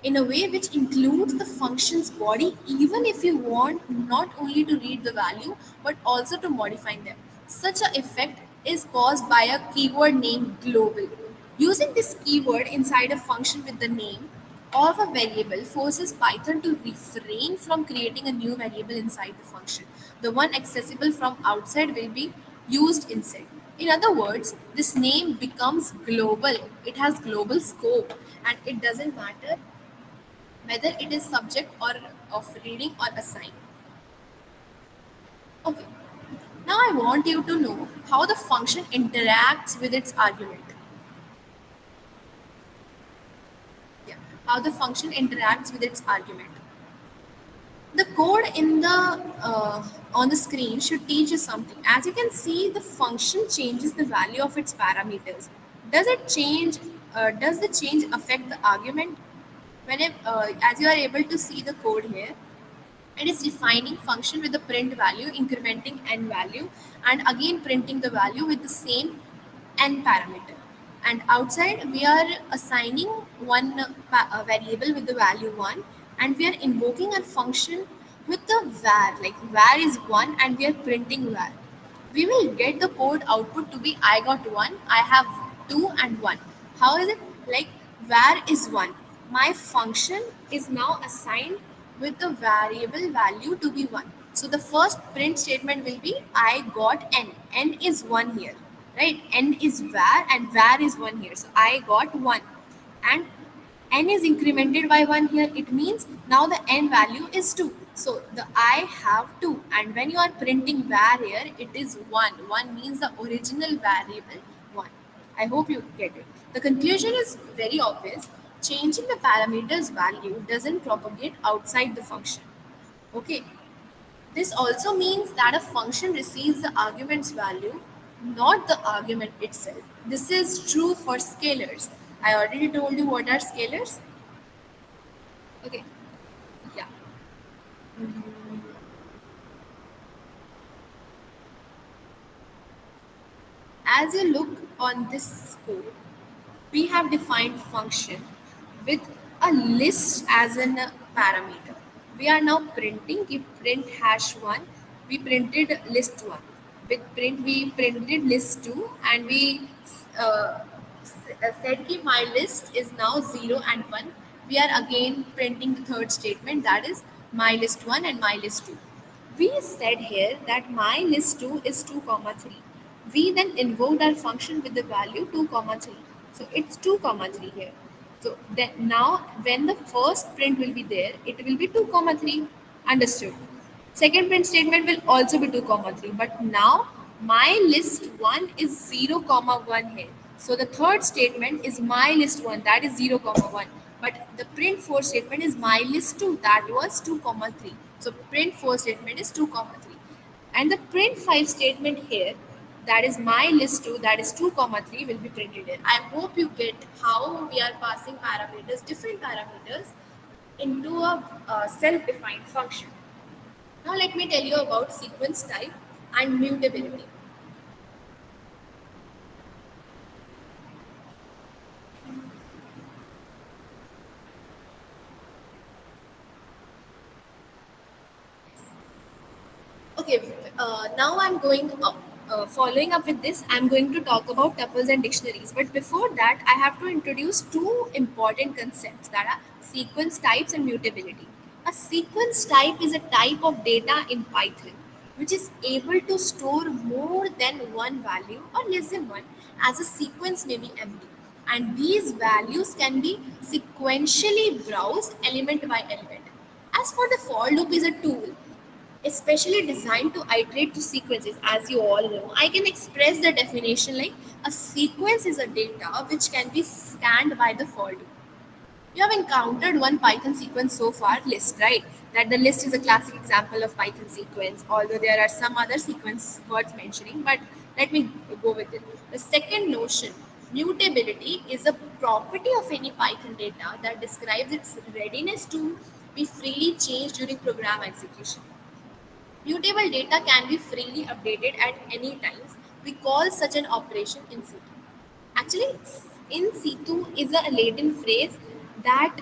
in a way which includes the function's body, even if you want not only to read the value but also to modify them. Such an effect is caused by a keyword named global. Using this keyword inside a function with the name of a variable forces Python to refrain from creating a new variable inside the function. The one accessible from outside will be used instead. In other words, this name becomes global. It has global scope, and it doesn't matter whether it is subject or of reading or assign. Okay. Now I want you to know how the function interacts with its argument. Yeah. How the function interacts with its argument. The code in the on the screen should teach you something. As you can see, the function changes the value of its parameters. Does it change? Does the change affect the argument? As you are able to see the code here, it is defining function with the print value, incrementing n value, and again printing the value with the same n parameter. And outside, we are assigning one variable with the value 1, and we are invoking a function with the var, like var is 1, and we are printing var. We will get the code output to be I got 1, I have 2 and 1. How is it? Like var is 1. My function is now assigned with the variable value to be 1. So the first print statement will be I got n. N is 1 here, right? N is var and var is 1 here. So I got 1. And n is incremented by 1 here. It means now the n value is 2. So the I have 2, and when you are printing var here, it is 1. 1 means the original variable 1. I hope you get it. The conclusion is very obvious. Changing the parameter's value doesn't propagate outside the function. Okay. This also means that a function receives the argument's value, not the argument itself. This is true for scalars. I already told you what are scalars. Okay, yeah. As you look on this code, we have defined function with a list as an parameter. We are now printing, if print hash 1, we printed list 1. With print, we printed list 2, and we said that my list is now 0 and 1. We are again printing the third statement, that is my list 1 and my list 2. We said here that my list 2 is 2 comma 3. We then invoked our function with the value 2 comma 3. So it's 2 comma 3 here. So then now when the first print will be there, it will be 2 comma 3. Understood. Second print statement will also be 2 comma 3. But now my list 1 is 0 comma 1 here. So the third statement is my list 1, that is 0 comma 1. But the print 4 statement is my list 2, that was 2 comma 3. So print 4 statement is 2 comma 3. And the print 5 statement here, that is my list 2, that is 2 comma 3, will be printed here. I hope you get how we are passing parameters, different parameters, into a self-defined function. Now let me tell you about sequence type and mutability. Okay, now I'm going up. Following up with this, I'm going to talk about tuples and dictionaries. But before that, I have to introduce two important concepts, that are sequence types and mutability. A sequence type is a type of data in Python which is able to store more than one value or less than one, as a sequence may be empty. And these values can be sequentially browsed element by element. As for the for loop is a tool especially designed to iterate to sequences. As you all know, I can express the definition like a sequence is a data which can be scanned by the for loop. You have encountered one Python sequence so far, list, right? That the list is a classic example of Python sequence, although there are some other sequence worth mentioning, but let me go with it. The second notion, mutability, is a property of any Python data that describes its readiness to be freely changed during program execution. Mutable data can be freely updated at any times. We call such an operation in situ. Actually, in situ is a latent phrase that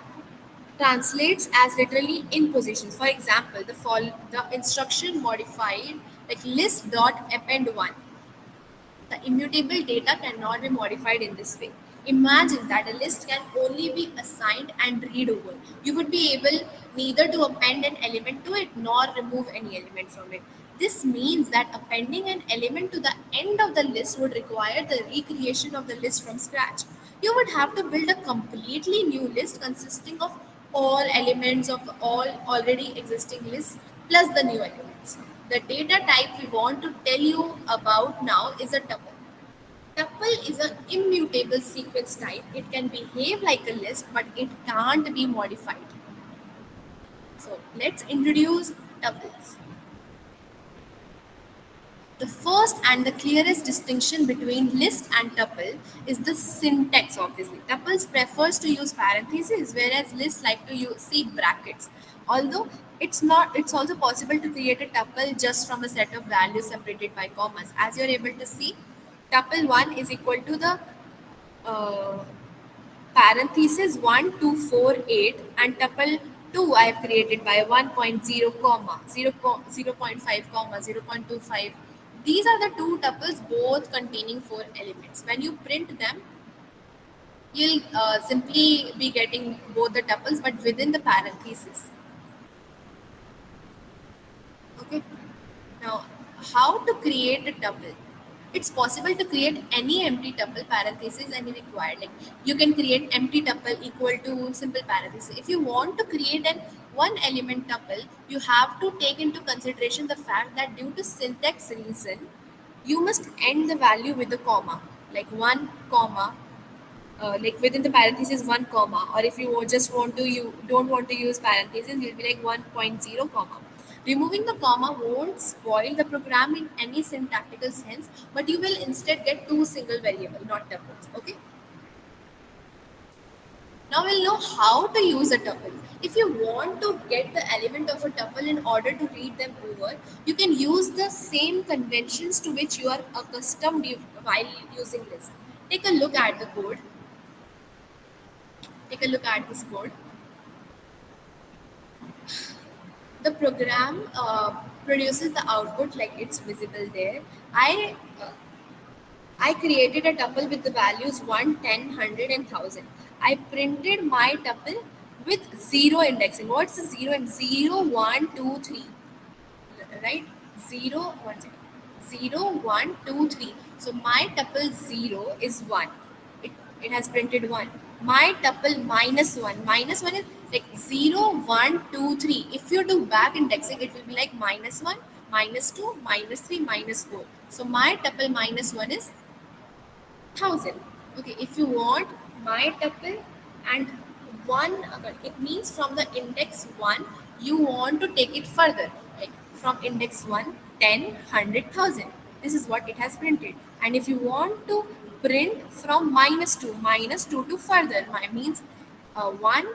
translates as literally in positions. For example, the instruction modified like list dot append one. The immutable data cannot be modified in this way. Imagine that a list can only be assigned and read over. You would be able neither to append an element to it nor remove any element from it. This means that appending an element to the end of the list would require the recreation of the list from scratch. You would have to build a completely new list consisting of all elements of all already existing lists plus the new elements. The data type we want to tell you about now is a tuple. Tuple is an immutable sequence type. It can behave like a list, but it can't be modified. So let's introduce tuples. The first and the clearest distinction between list and tuple is the syntax, obviously. Tuples prefers to use parentheses, whereas lists like to see brackets. Although it's also possible to create a tuple just from a set of values separated by commas. As you're able to see, tuple 1 is equal to the uh, parenthesis 1, 2, 4, 8, and tuple 2 I have created by 1.0 comma 0.5 comma 0.25. These are the two tuples both containing 4 elements. When you print them, you'll simply be getting both the tuples but within the parenthesis. Okay. Now, how to create a tuple? It's possible to create any empty tuple parenthesis any required. Like you can create empty tuple equal to simple parenthesis. If you want to create an one element tuple, you have to take into consideration the fact that due to syntax reason, you must end the value with a comma, like one comma, like within the parenthesis one comma, or if you just want to you don't want to use parentheses, you'll be like 1.0 comma. Removing the comma won't spoil the program in any syntactical sense, but you will instead get two single variable, not tuples. Okay. Now we'll know how to use a tuple. If you want to get the element of a tuple in order to read them over, you can use the same conventions to which you are accustomed while using this. Take a look at the code. Take a look at this code. The program produces the output like it's visible there. I created a tuple with the values 1, 10, 100 and 1000. I printed my tuple with zero indexing. What's the zero and 0, 1, 2, 3? Right? 0, 1 second. 0, 1, 2, 3. So my tuple 0 is 1. It has printed 1. My tuple minus 1 is like 0, 1, 2, 3. If you do back indexing, it will be like minus 1, minus 2, minus 3, minus 4. So my tuple minus 1 is 1000. Okay, if you want my tuple and 1, it means from the index 1, you want to take it further. Like from index 1, 10, 100,000. This is what it has printed. And if you want to print from minus 2 to further, means 1,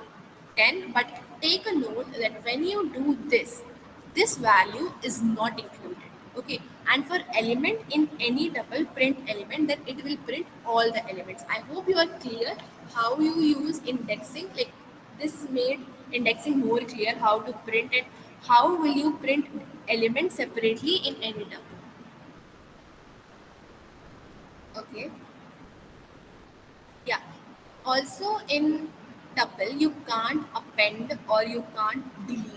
10. But take a note that when you do this value is not included. Okay, and for element in any tuple, print element, then it will print all the elements. I hope you are clear how you use indexing. Like this made indexing more clear how to print it. How will you print elements separately in any tuple? Okay. Yeah. Also in tuple, you can't append or you can't delete.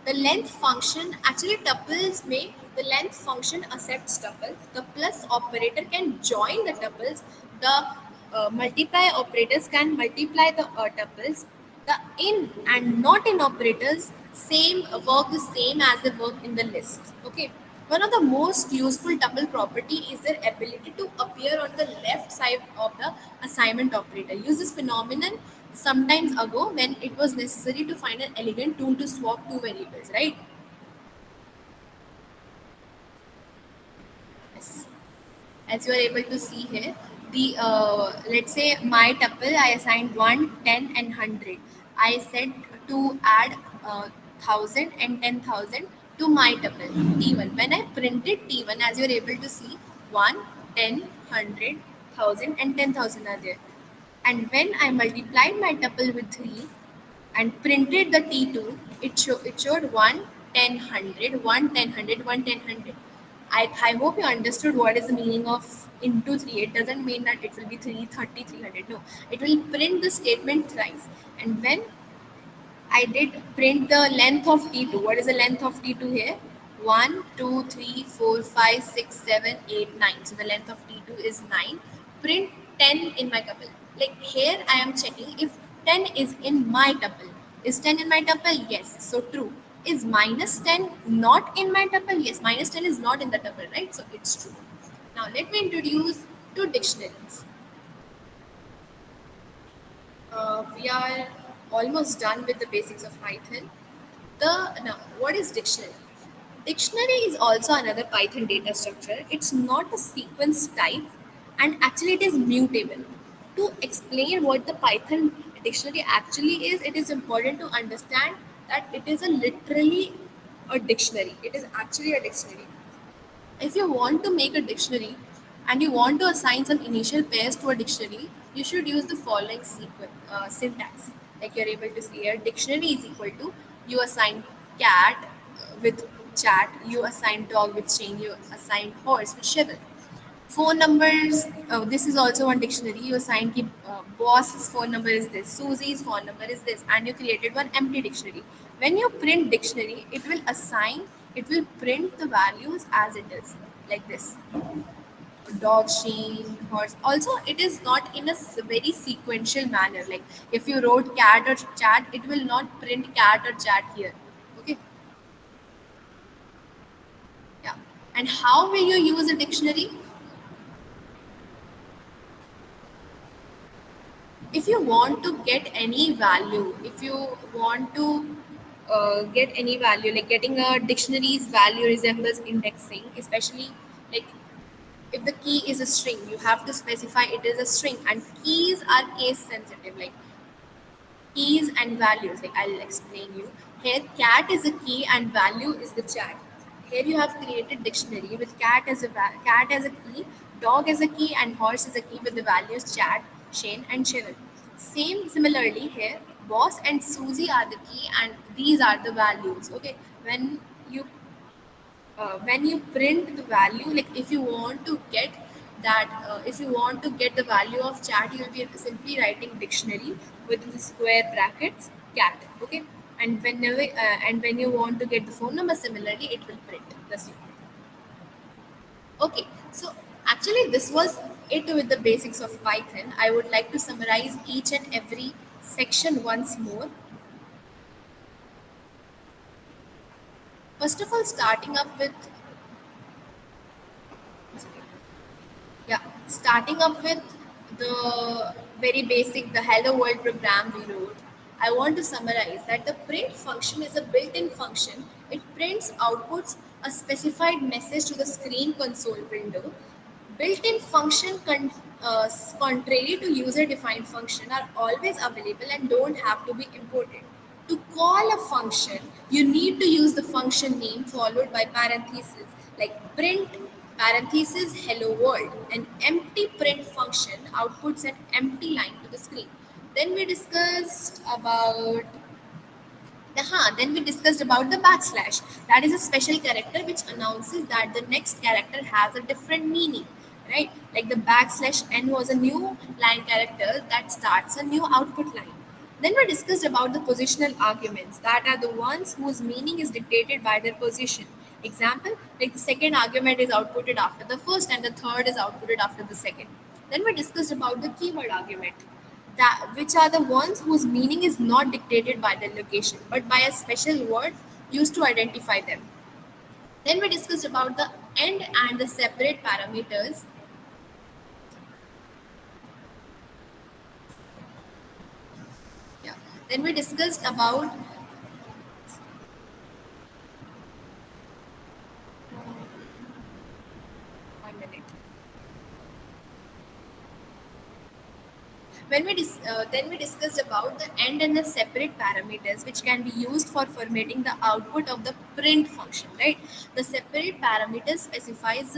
The length function, actually tuples may the length function accepts tuples. The plus operator can join the tuples. The multiply operators can multiply the tuples. The in and not in operators same work the same as they work in the list. Okay. One of the most useful tuple property is their ability to appear on the left side of the assignment operator. Use this phenomenon sometimes ago when it was necessary to find an elegant tool to swap two variables, right? Yes. As you are able to see here, the let's say my tuple I assigned 1, 10 and 100. I said to add 1000 and 10,000 to my tuple T1. When I printed T1, as you are able to see, 1, 10, 100, 1000 and 10,000 are there. And when I multiplied my tuple with 3 and printed the T2, it showed 1, 10, 100, 1, 10, 100, 1, 10, 100. I hope you understood what is the meaning of into 3. It doesn't mean that it will be 330, 300. No, it will print the statement thrice. And when I did print the length of T2. What is the length of T2 here? 1, 2, 3, 4, 5, 6, 7, 8, 9. So the length of T2 is 9. Print 10 in my tuple. Like here I am checking if 10 is in my tuple. Is 10 in my tuple? Yes. So true. Is minus 10 not in my tuple? Yes. Minus 10 is not in the tuple, right? So it's true. Now let me introduce two dictionaries. We are almost done with the basics of Python. Now, what is dictionary? Dictionary is also another Python data structure. It's not a sequence type, and actually it is mutable. To explain what the Python dictionary actually is, it is important to understand that it is a literally a dictionary. It is actually a dictionary. If you want to make a dictionary and you want to assign some initial pairs to a dictionary, you should use the following syntax. Like you're able to see here, dictionary is equal to you assign cat with chat, you assign dog with chain, you assign horse with shovel. Phone numbers, this is also one dictionary. You assign ki, boss's phone number is this, Susie's phone number is this, and you created one empty dictionary. When you print dictionary, it will print the values as it is, like this. Dog, sheen, horse. Also, it is not in a very sequential manner. Like if you wrote cat or chat, it will not print cat or chat here. Okay, yeah. And how will you use a dictionary? If you want to get any value, if you want to get any value, like getting a dictionary's value resembles indexing, especially like if the key is a string, you have to specify it is a string, and keys are case sensitive. Like keys and values, like I'll explain you here. Cat is a key and value is the chat. Here you have created dictionary with cat as a key, dog as a key, and horse as a key with the values chat, Shane, and Shivan. Similarly here, boss and Susie are the key and these are the values. Okay, you when you print the value, like if you want to get if you want to get the value of chat, you will be simply writing dictionary within the square brackets cat. Okay, and when you want to get the phone number, similarly it will print the same. Okay, so actually this was it with the basics of Python. I would like to summarize each and every section once more. First of all, starting up with Yeah, starting up with the very basic, the Hello World program we wrote, I want to summarize that the print function is a built-in function. It prints outputs a specified message to the screen console window. Built-in function, contrary to user-defined function, are always available and don't have to be imported. To call a function, you need to use the function name followed by parentheses like print parentheses hello world. An empty print function outputs an empty line to the screen. Then we discussed about then we discussed about the backslash. That is a special character which announces that the next character has a different meaning, right? Like the backslash n was a new line character that starts a new output line. Then we discussed about the positional arguments, that are the ones whose meaning is dictated by their position. Example, like the second argument is outputted after the first and the third is outputted after the second. Then we discussed about the keyword argument, that which are the ones whose meaning is not dictated by their location but by a special word used to identify them. Then we discussed about the end and the separate parameters. Yeah. Then we discussed about 1 minute. Then we discussed about the end and the separate parameters which can be used for formatting the output of the print function, right? The separate parameters specifies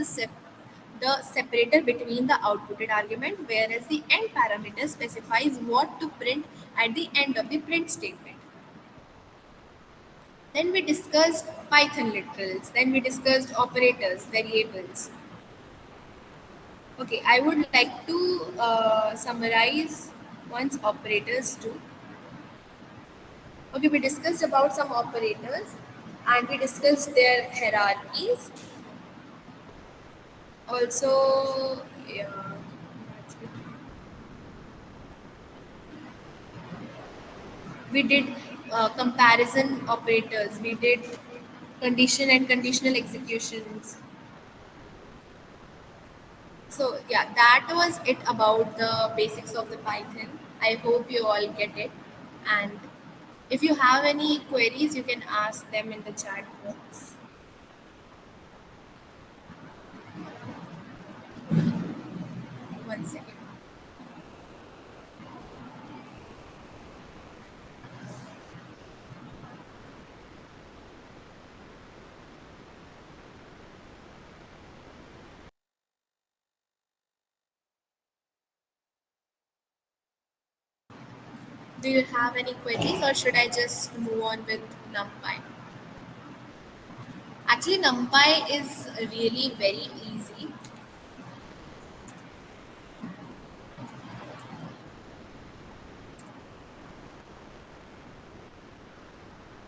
the separator between the outputted argument, whereas the end parameter specifies what to print at the end of the print statement. Then we discussed Python literals, then we discussed operators, variables. Okay, I would like to summarize once operators too. Okay, we discussed about some operators and we discussed their hierarchies. Also, yeah, we did comparison operators, we did condition and conditional executions. So yeah, that was it about the basics of the Python. I hope you all get it. And if you have any queries, you can ask them in the chat box. One second. Do you have any queries or should I just move on with NumPy? Actually, NumPy is really very easy.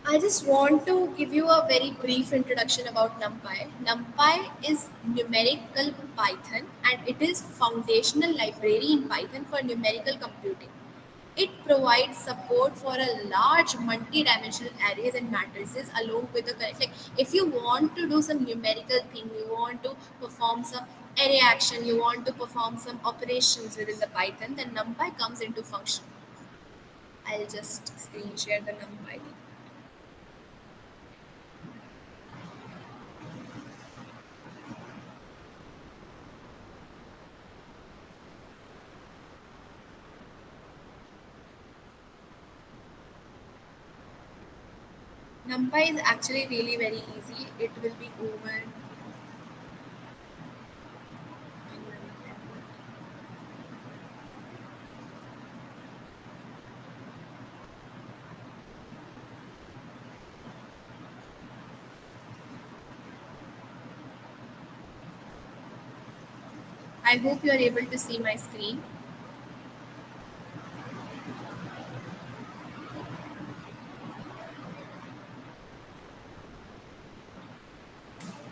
I just want to give you a very brief introduction about NumPy. NumPy is numerical Python and it is foundational library in Python for numerical computing. It provides support for a large multi-dimensional arrays and matrices along with the correct. Like if you want to do some numerical thing, you want to perform some array action, you want to perform some operations within the Python, then NumPy comes into function. I'll just screen share the NumPy. NumPy is actually really very easy. It will be over. I hope you are able to see my screen.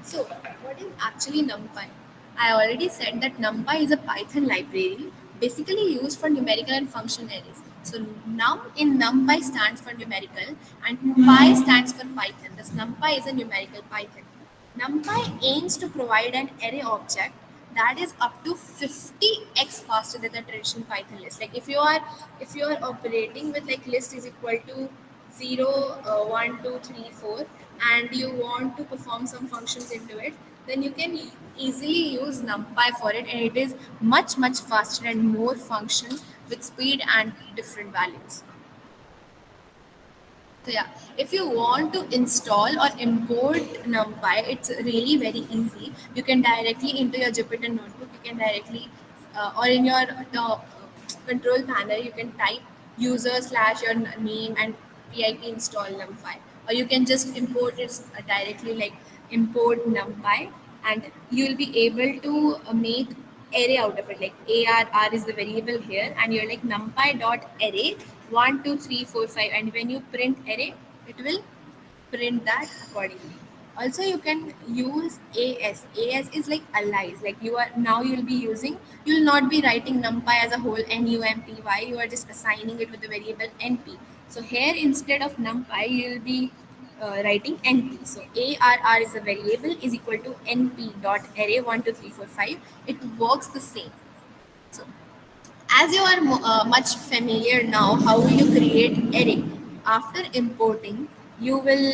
So, what is actually NumPy? I already said that NumPy is a Python library basically used for numerical and function arrays. So, num in NumPy stands for numerical and Py stands for Python. Thus, NumPy is a numerical Python. NumPy aims to provide an array object that is up to 50x faster than the traditional Python list. Like if you are operating with like list is equal to 0, 1, 2, 3, 4, and you want to perform some functions into it, then you can easily use NumPy for it, and it is much faster and more function with speed and different values. So yeah, if you want to install or import NumPy, it's really very easy. You can directly into your Jupyter notebook. You can directly, or in your control panel, you can type user slash your name and pip install NumPy, or you can just import it directly like import NumPy, and you'll be able to make array out of it. Like arr is the variable here, and you're like numpy dot array 1 2 3 4 5, and when you print array, it will print that accordingly. Also, you can use as. As is like alias. Like you are now you'll be using. You'll not be writing numpy as a whole numpy. You are just assigning it with the variable np. So here instead of numpy, you'll be writing np. So arr is a variable is equal to np dot array 1 2 3 4 5. It works the same. So as you are much familiar now, how will you create array? After importing, you will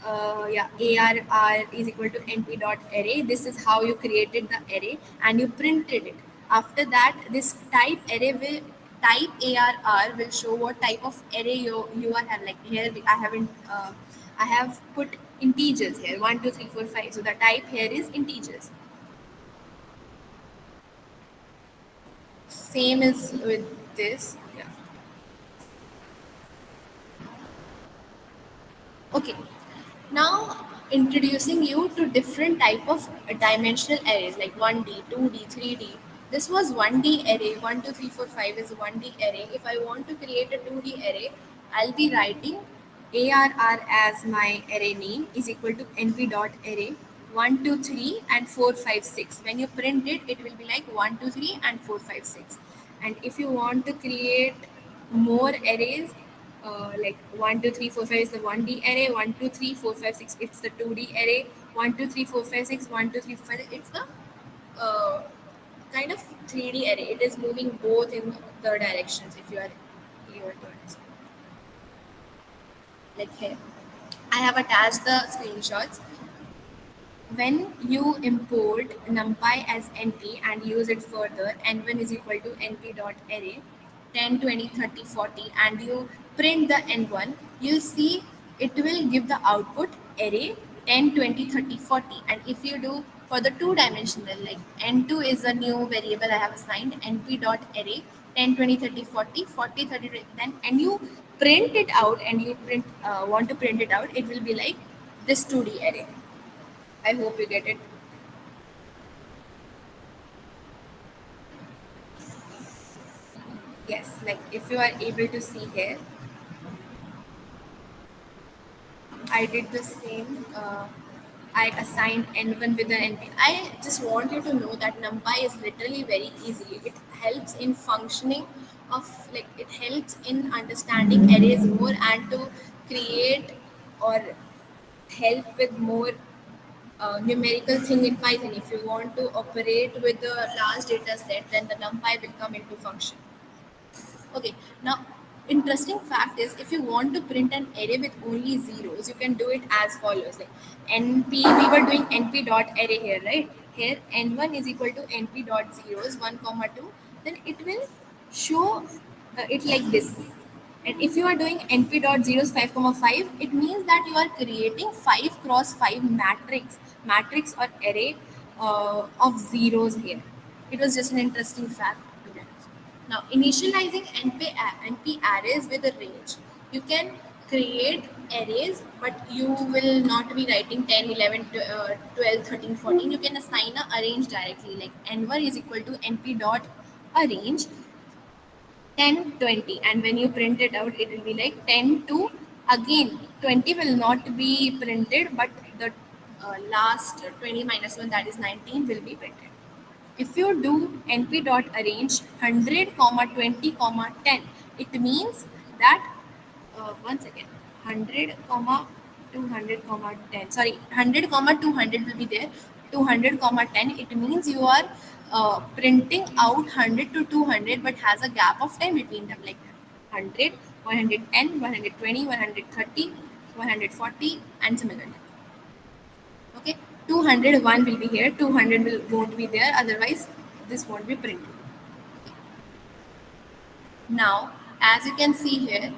arr is equal to np dot array. This is how you created the array and you printed it. After that, this type array will type arr will show what type of array you are have. Like here, I haven't. I have put integers here 1 2 3 4 5. So the type here is integers. same is with this. Yeah. Okay. Now introducing you to different type of dimensional arrays like 1D, 2D, 3D. This was 1D array. 1, 2, 3, 4, 5 is a 1D array. If I want to create a 2D array, I'll be writing ARR as my array name is equal to np dot array 1, 2, 3 and 4, 5, 6. When you print it, it will be like 1, 2, 3 and 4, 5, 6. And if you want to create more arrays, like 1, 2, 3, 4, 5 is the 1D array, 1, 2, 3, 4, 5, 6 it's the 2D array, 1, 2, 3, 4, 5, 6, 1, 2, 3, 4, 5, it's the uh, kind of 3D array. It is moving both in the directions if you are able to understand. Like here, I have attached the screenshots. When you import numpy as np and use it further, n1 is equal to np dot array 10, 20, 30, 40, and you print the n1, you'll see it will give the output array 10, 20, 30, 40. And if you do for the two dimensional, like n2 is a new variable I have assigned np dot array 10, 20, 30, 40, 40, 30, then and you print it out and you print want to print it out, it will be like this 2D array. I hope you get it. Yes, like if you are able to see here, I did the same. I assigned N1 with an NP. I just want you to know that NumPy is literally very easy. It helps in functioning of, like, it helps in understanding arrays more and to create or help with more numerical thing in Python. If you want to operate with a large data set, then the NumPy will come into function. Okay, now interesting fact is if you want to print an array with only zeros, you can do it as follows. Like np, we were doing np dot array here, right? Here n1 is equal to np dot zeros 1 comma 2. Then it will show it like this. And if you are doing np dot zeros 5 comma 5, it means that you are creating 5 cross 5 matrix or array of zeros here. It was just an interesting fact to get. Now, initializing NP arrays with a range. You can create arrays, but you will not be writing 10, 11, 12, 13, 14. You can assign a arrange directly, like n1 is equal to np dot arrange 10, 20. And when you print it out, it will be like 10 to, again, 20 will not be printed, but the last 20 minus 1, that is 19, will be printed. If you do np dot arrange 100 comma 20 comma 10, it means that one second, 100 comma 200 comma 10, sorry, 100 comma 200 will be there, 200 comma 10, it means you are printing out 100 to 200 but has a gap of 10 between them, like 100, 110, 120, 130, 140, and similarly. Okay, 201 will be here, 200 won't be there, otherwise this won't be printed. Now, as you can see here,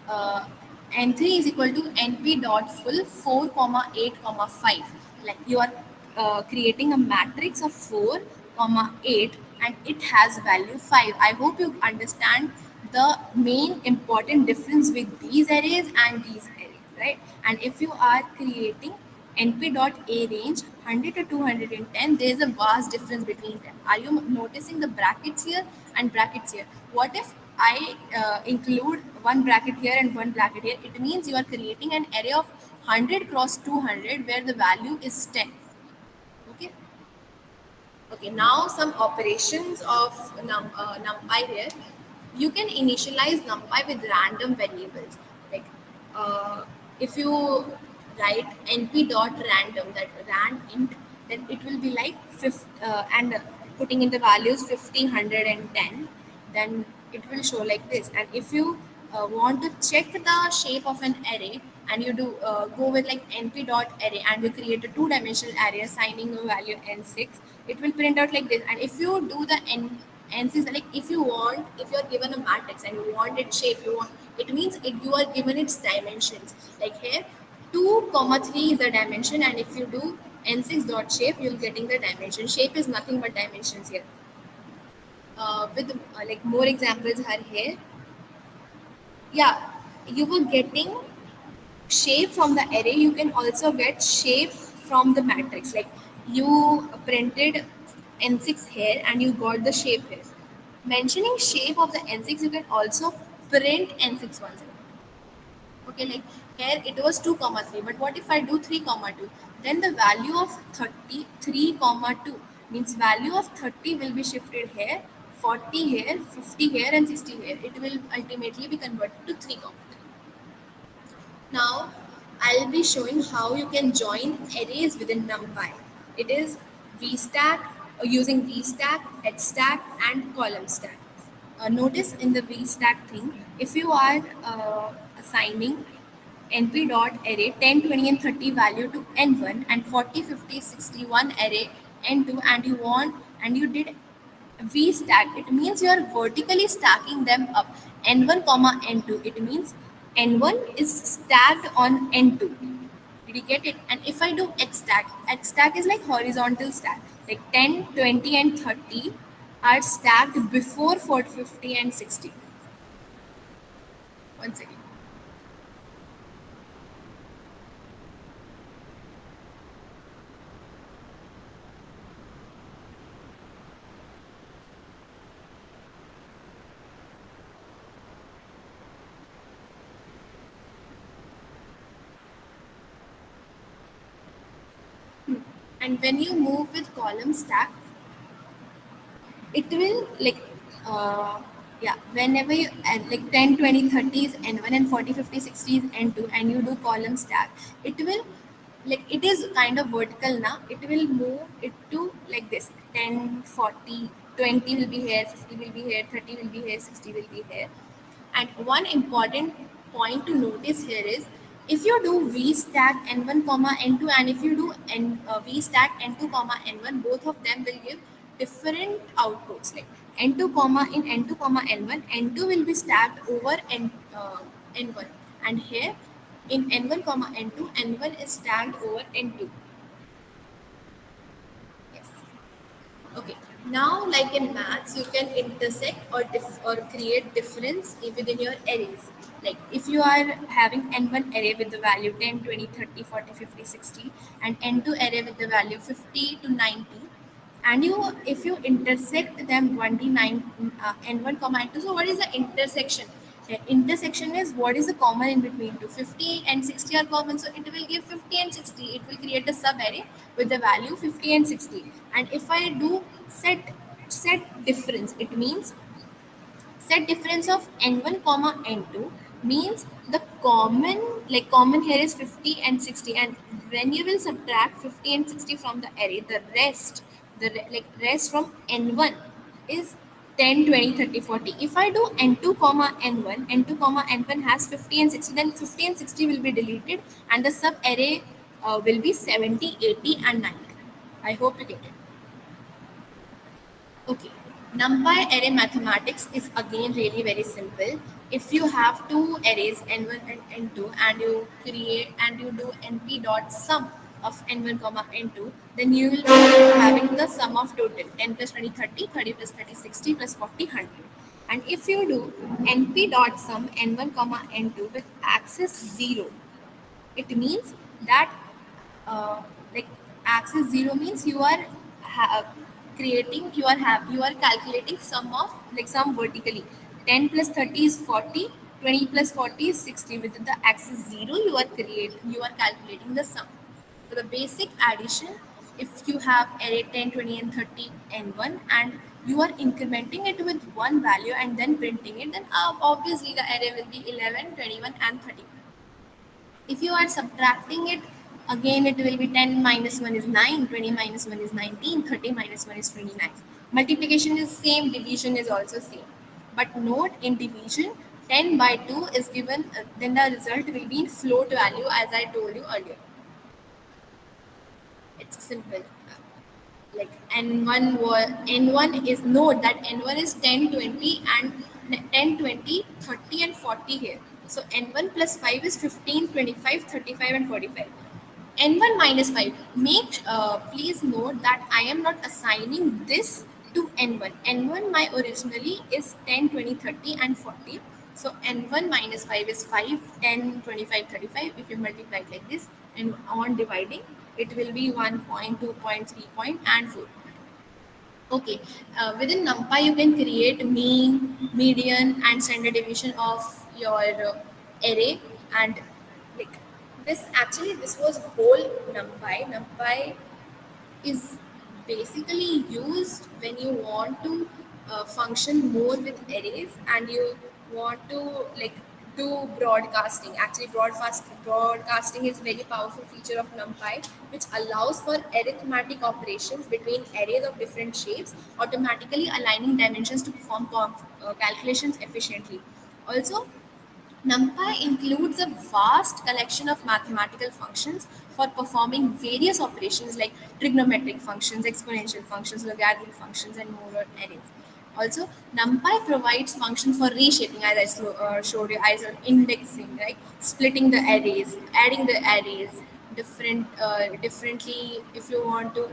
uh, n3 is equal to np dot full 4 comma 8 comma 5. Like you are creating a matrix of 4 comma 8 and it has value 5. I hope you understand the main important difference with these arrays and these arrays, right? And if you are creating np dot a range 100 to 210, there is a vast difference between them. Are you noticing the brackets here and brackets here? What if I include one bracket here and one bracket here? It means you are creating an array of 100 cross 200 where the value is 10. Okay. Okay, now some operations of NumPy here. You can initialize NumPy with random variables. Like if you write np dot random, that rand int, then it will be like 50, and putting in the values 50, 100, and 10. Then it will show like this. And if you want to check the shape of an array, and you do go with like np dot array and you create a two-dimensional array assigning a value n6, it will print out like this. And if you do the n6, like if you want, if you are given a matrix and you want its shape, you want, it means it, you are given its dimensions. Like here 2 comma 3 is the dimension, and if you do n6 dot shape, you'll getting the dimension. Shape is nothing but dimensions here. with like more examples are here. Yeah, you were getting shape from the array. You can also get shape from the matrix. Like you printed n6 here and you got the shape here. Mentioning shape of the n6, you can also print n6 once again. Okay, like here it was 2 comma 3, but what if I do 3 comma 2? Then the value of 33 comma 2 means value of 30 will be shifted here, 40 here, 50 here, and 60 here. It will ultimately be converted to 3 comma 3. Now, I'll be showing how you can join arrays within NumPy. It is VStack, using VStack, HStack, and column stack. Notice in the VStack thing, if you are assigning np.array 10, 20, and 30 value to n1 and 40, 50, 61 array n2, and you want and you did V stack, it means you are vertically stacking them up. N1 comma N2, it means N1 is stacked on N2. Did you get it? And if I do X stack is like horizontal stack. Like 10, 20, and 30 are stacked before 40, 50, and 60. One second. And when you move with column stack, it will like yeah, whenever you add like 10, 20, 30 is n1 and 40, 50, 60 is n2, and you do column stack, it will like it is kind of vertical now. It will move it to like this: 10, 40, 20 will be here, 50 will be here, 30 will be here, 60 will be here. And one important point to notice here is, if you do v stack n1 comma n2, and if you do v stack n2 comma n1, both of them will give different outputs. Like n2 comma in n2 comma n1, n2 will be stacked over n1, and here in n1 comma n2, n1 is stacked over n2. Yes. Okay. Now, like in maths, you can intersect or create difference within your arrays. Like if you are having n1 array with the value 10, 20, 30, 40, 50, 60, and n2 array with the value 50 to 90, and you if you intersect them 29 n1 comma n2. So what is the intersection? Intersection is what is the common in between two. 50 and 60 are common, so it will give 50 and 60. It will create a sub array with the value 50 and 60. And if I do set difference, it means set difference of n1 comma n2 means the common here is 50 and 60, and when you will subtract 50 and 60 from the array, the rest rest from n1 is 10, 20, 30, 40. If I do n2 comma n1, n2 comma n1 has 50 and 60, then 50 and 60 will be deleted, and the sub array will be 70, 80, and 90. I hope you get it. Okay, NumPy array mathematics is again really very simple. If you have two arrays n1 and n2, and you create and you do np dot sum of n1 comma n2, then you will be having the sum of total 10 plus 20, 30, 30 plus 30, 60 plus 40, 100. And if you do np dot sum n1 comma n2 with axis 0, it means that like axis 0 means you are creating you are calculating sum of like sum vertically. 10 plus 30 is 40, 20 plus 40 is 60. With the axis 0, you are calculating the sum. So the basic addition, if you have array 10, 20, and 30 n1, and you are incrementing it with one value and then printing it, then obviously the array will be 11, 21, and 30. If you are subtracting it, again it will be 10 minus 1 is 9, 20 minus 1 is 19, 30 minus 1 is 29. Multiplication is same, division is also same. But note, in division, 10 by 2 is given, then the result will be in float value, as I told you earlier. It's simple. Like n1 is, note that n1 is 10, 20, and 10, 20, 30, and 40 here. So n1 plus 5 is 15, 25, 35, and 45. n1 minus 5, please note that I am not assigning this to N1. N1 my originally is 10, 20, 30, and 40. So N1 minus 5 is 5, 10, 25, 35. If you multiply it like this and on dividing, it will be 1 point, 2 point, 3 point, and 4. Okay, within NumPy you can create mean, median, and standard deviation of your array, and like this was whole NumPy. NumPy is basically used when you want to function more with arrays and you want to like do broadcasting. Actually, broadcasting is very powerful feature of NumPy, which allows for arithmetic operations between arrays of different shapes, automatically aligning dimensions to perform calculations efficiently. Also, NumPy includes a vast collection of mathematical functions for performing various operations like trigonometric functions, exponential functions, logarithmic functions, and more arrays. Also, NumPy provides functions for reshaping, as showed you, as indexing, right? Splitting the arrays, adding the arrays, differently if you want to.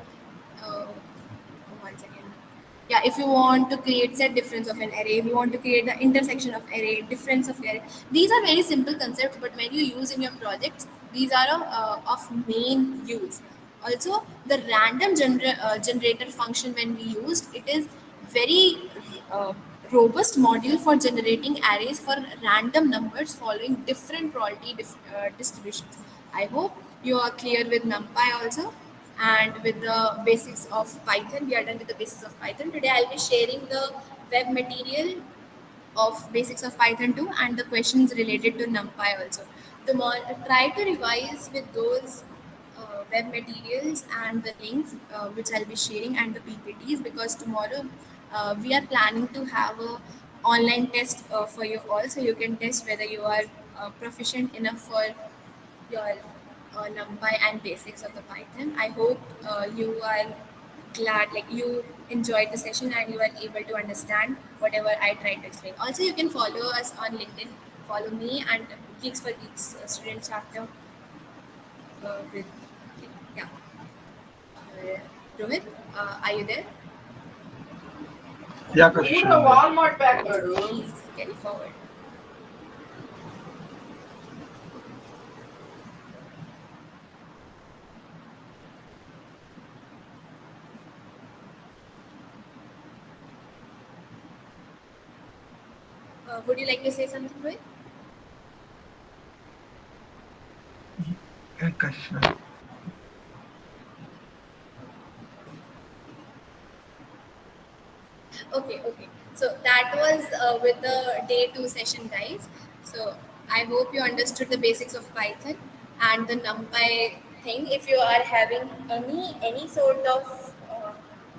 Uh, One second. Yeah, if you want to create set difference of an array, if you want to create the intersection of array, difference of array, these are very simple concepts, but when you use in your projects, these are of main use. Also, the generator function, when we used, it is very uh, robust module for generating arrays for random numbers following different probability distributions. I hope you are clear with NumPy also, and with the basics of Python. We are done with the basics of Python. Today I'll be sharing the web material of basics of Python 2 and the questions related to NumPy also. Try to revise with those web materials and the links which I'll be sharing and the PPTs, because tomorrow we are planning to have a online test for you all, so you can test whether you are proficient enough for your NumPy and basics of the Python. I hope you are glad, like you enjoyed the session and you are able to understand whatever I tried to explain. Also, you can follow us on LinkedIn. Follow me and Geeks for Geeks student chapter with, yeah. Rohit, are you there? Yeah, Kashish, I'm there. Yes, please carry forward. Would you like to say something, Rohit? Yeah, Kashish. Okay, okay. So that was with the day two session, guys. So I hope you understood the basics of Python and the NumPy thing. If you are having any sort of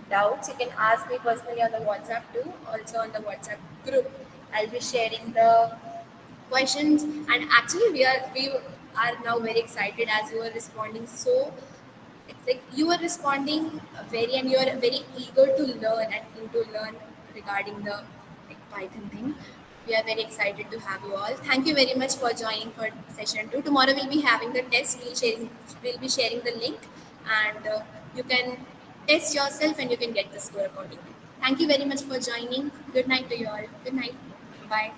doubts, you can ask me personally on the WhatsApp too. Also on the WhatsApp group, I'll be sharing the questions. And actually, we are now very excited as you are responding so, it's like you are responding very, and you are very eager to learn and keen to learn regarding the like Python thing. We are very excited to have you all. Thank you very much for joining for session 2. Tomorrow we'll be having the test. We'll be sharing the link, and you can test yourself and you can get the score accordingly. Thank you very much for joining. Good night to you all. Good night. Bye.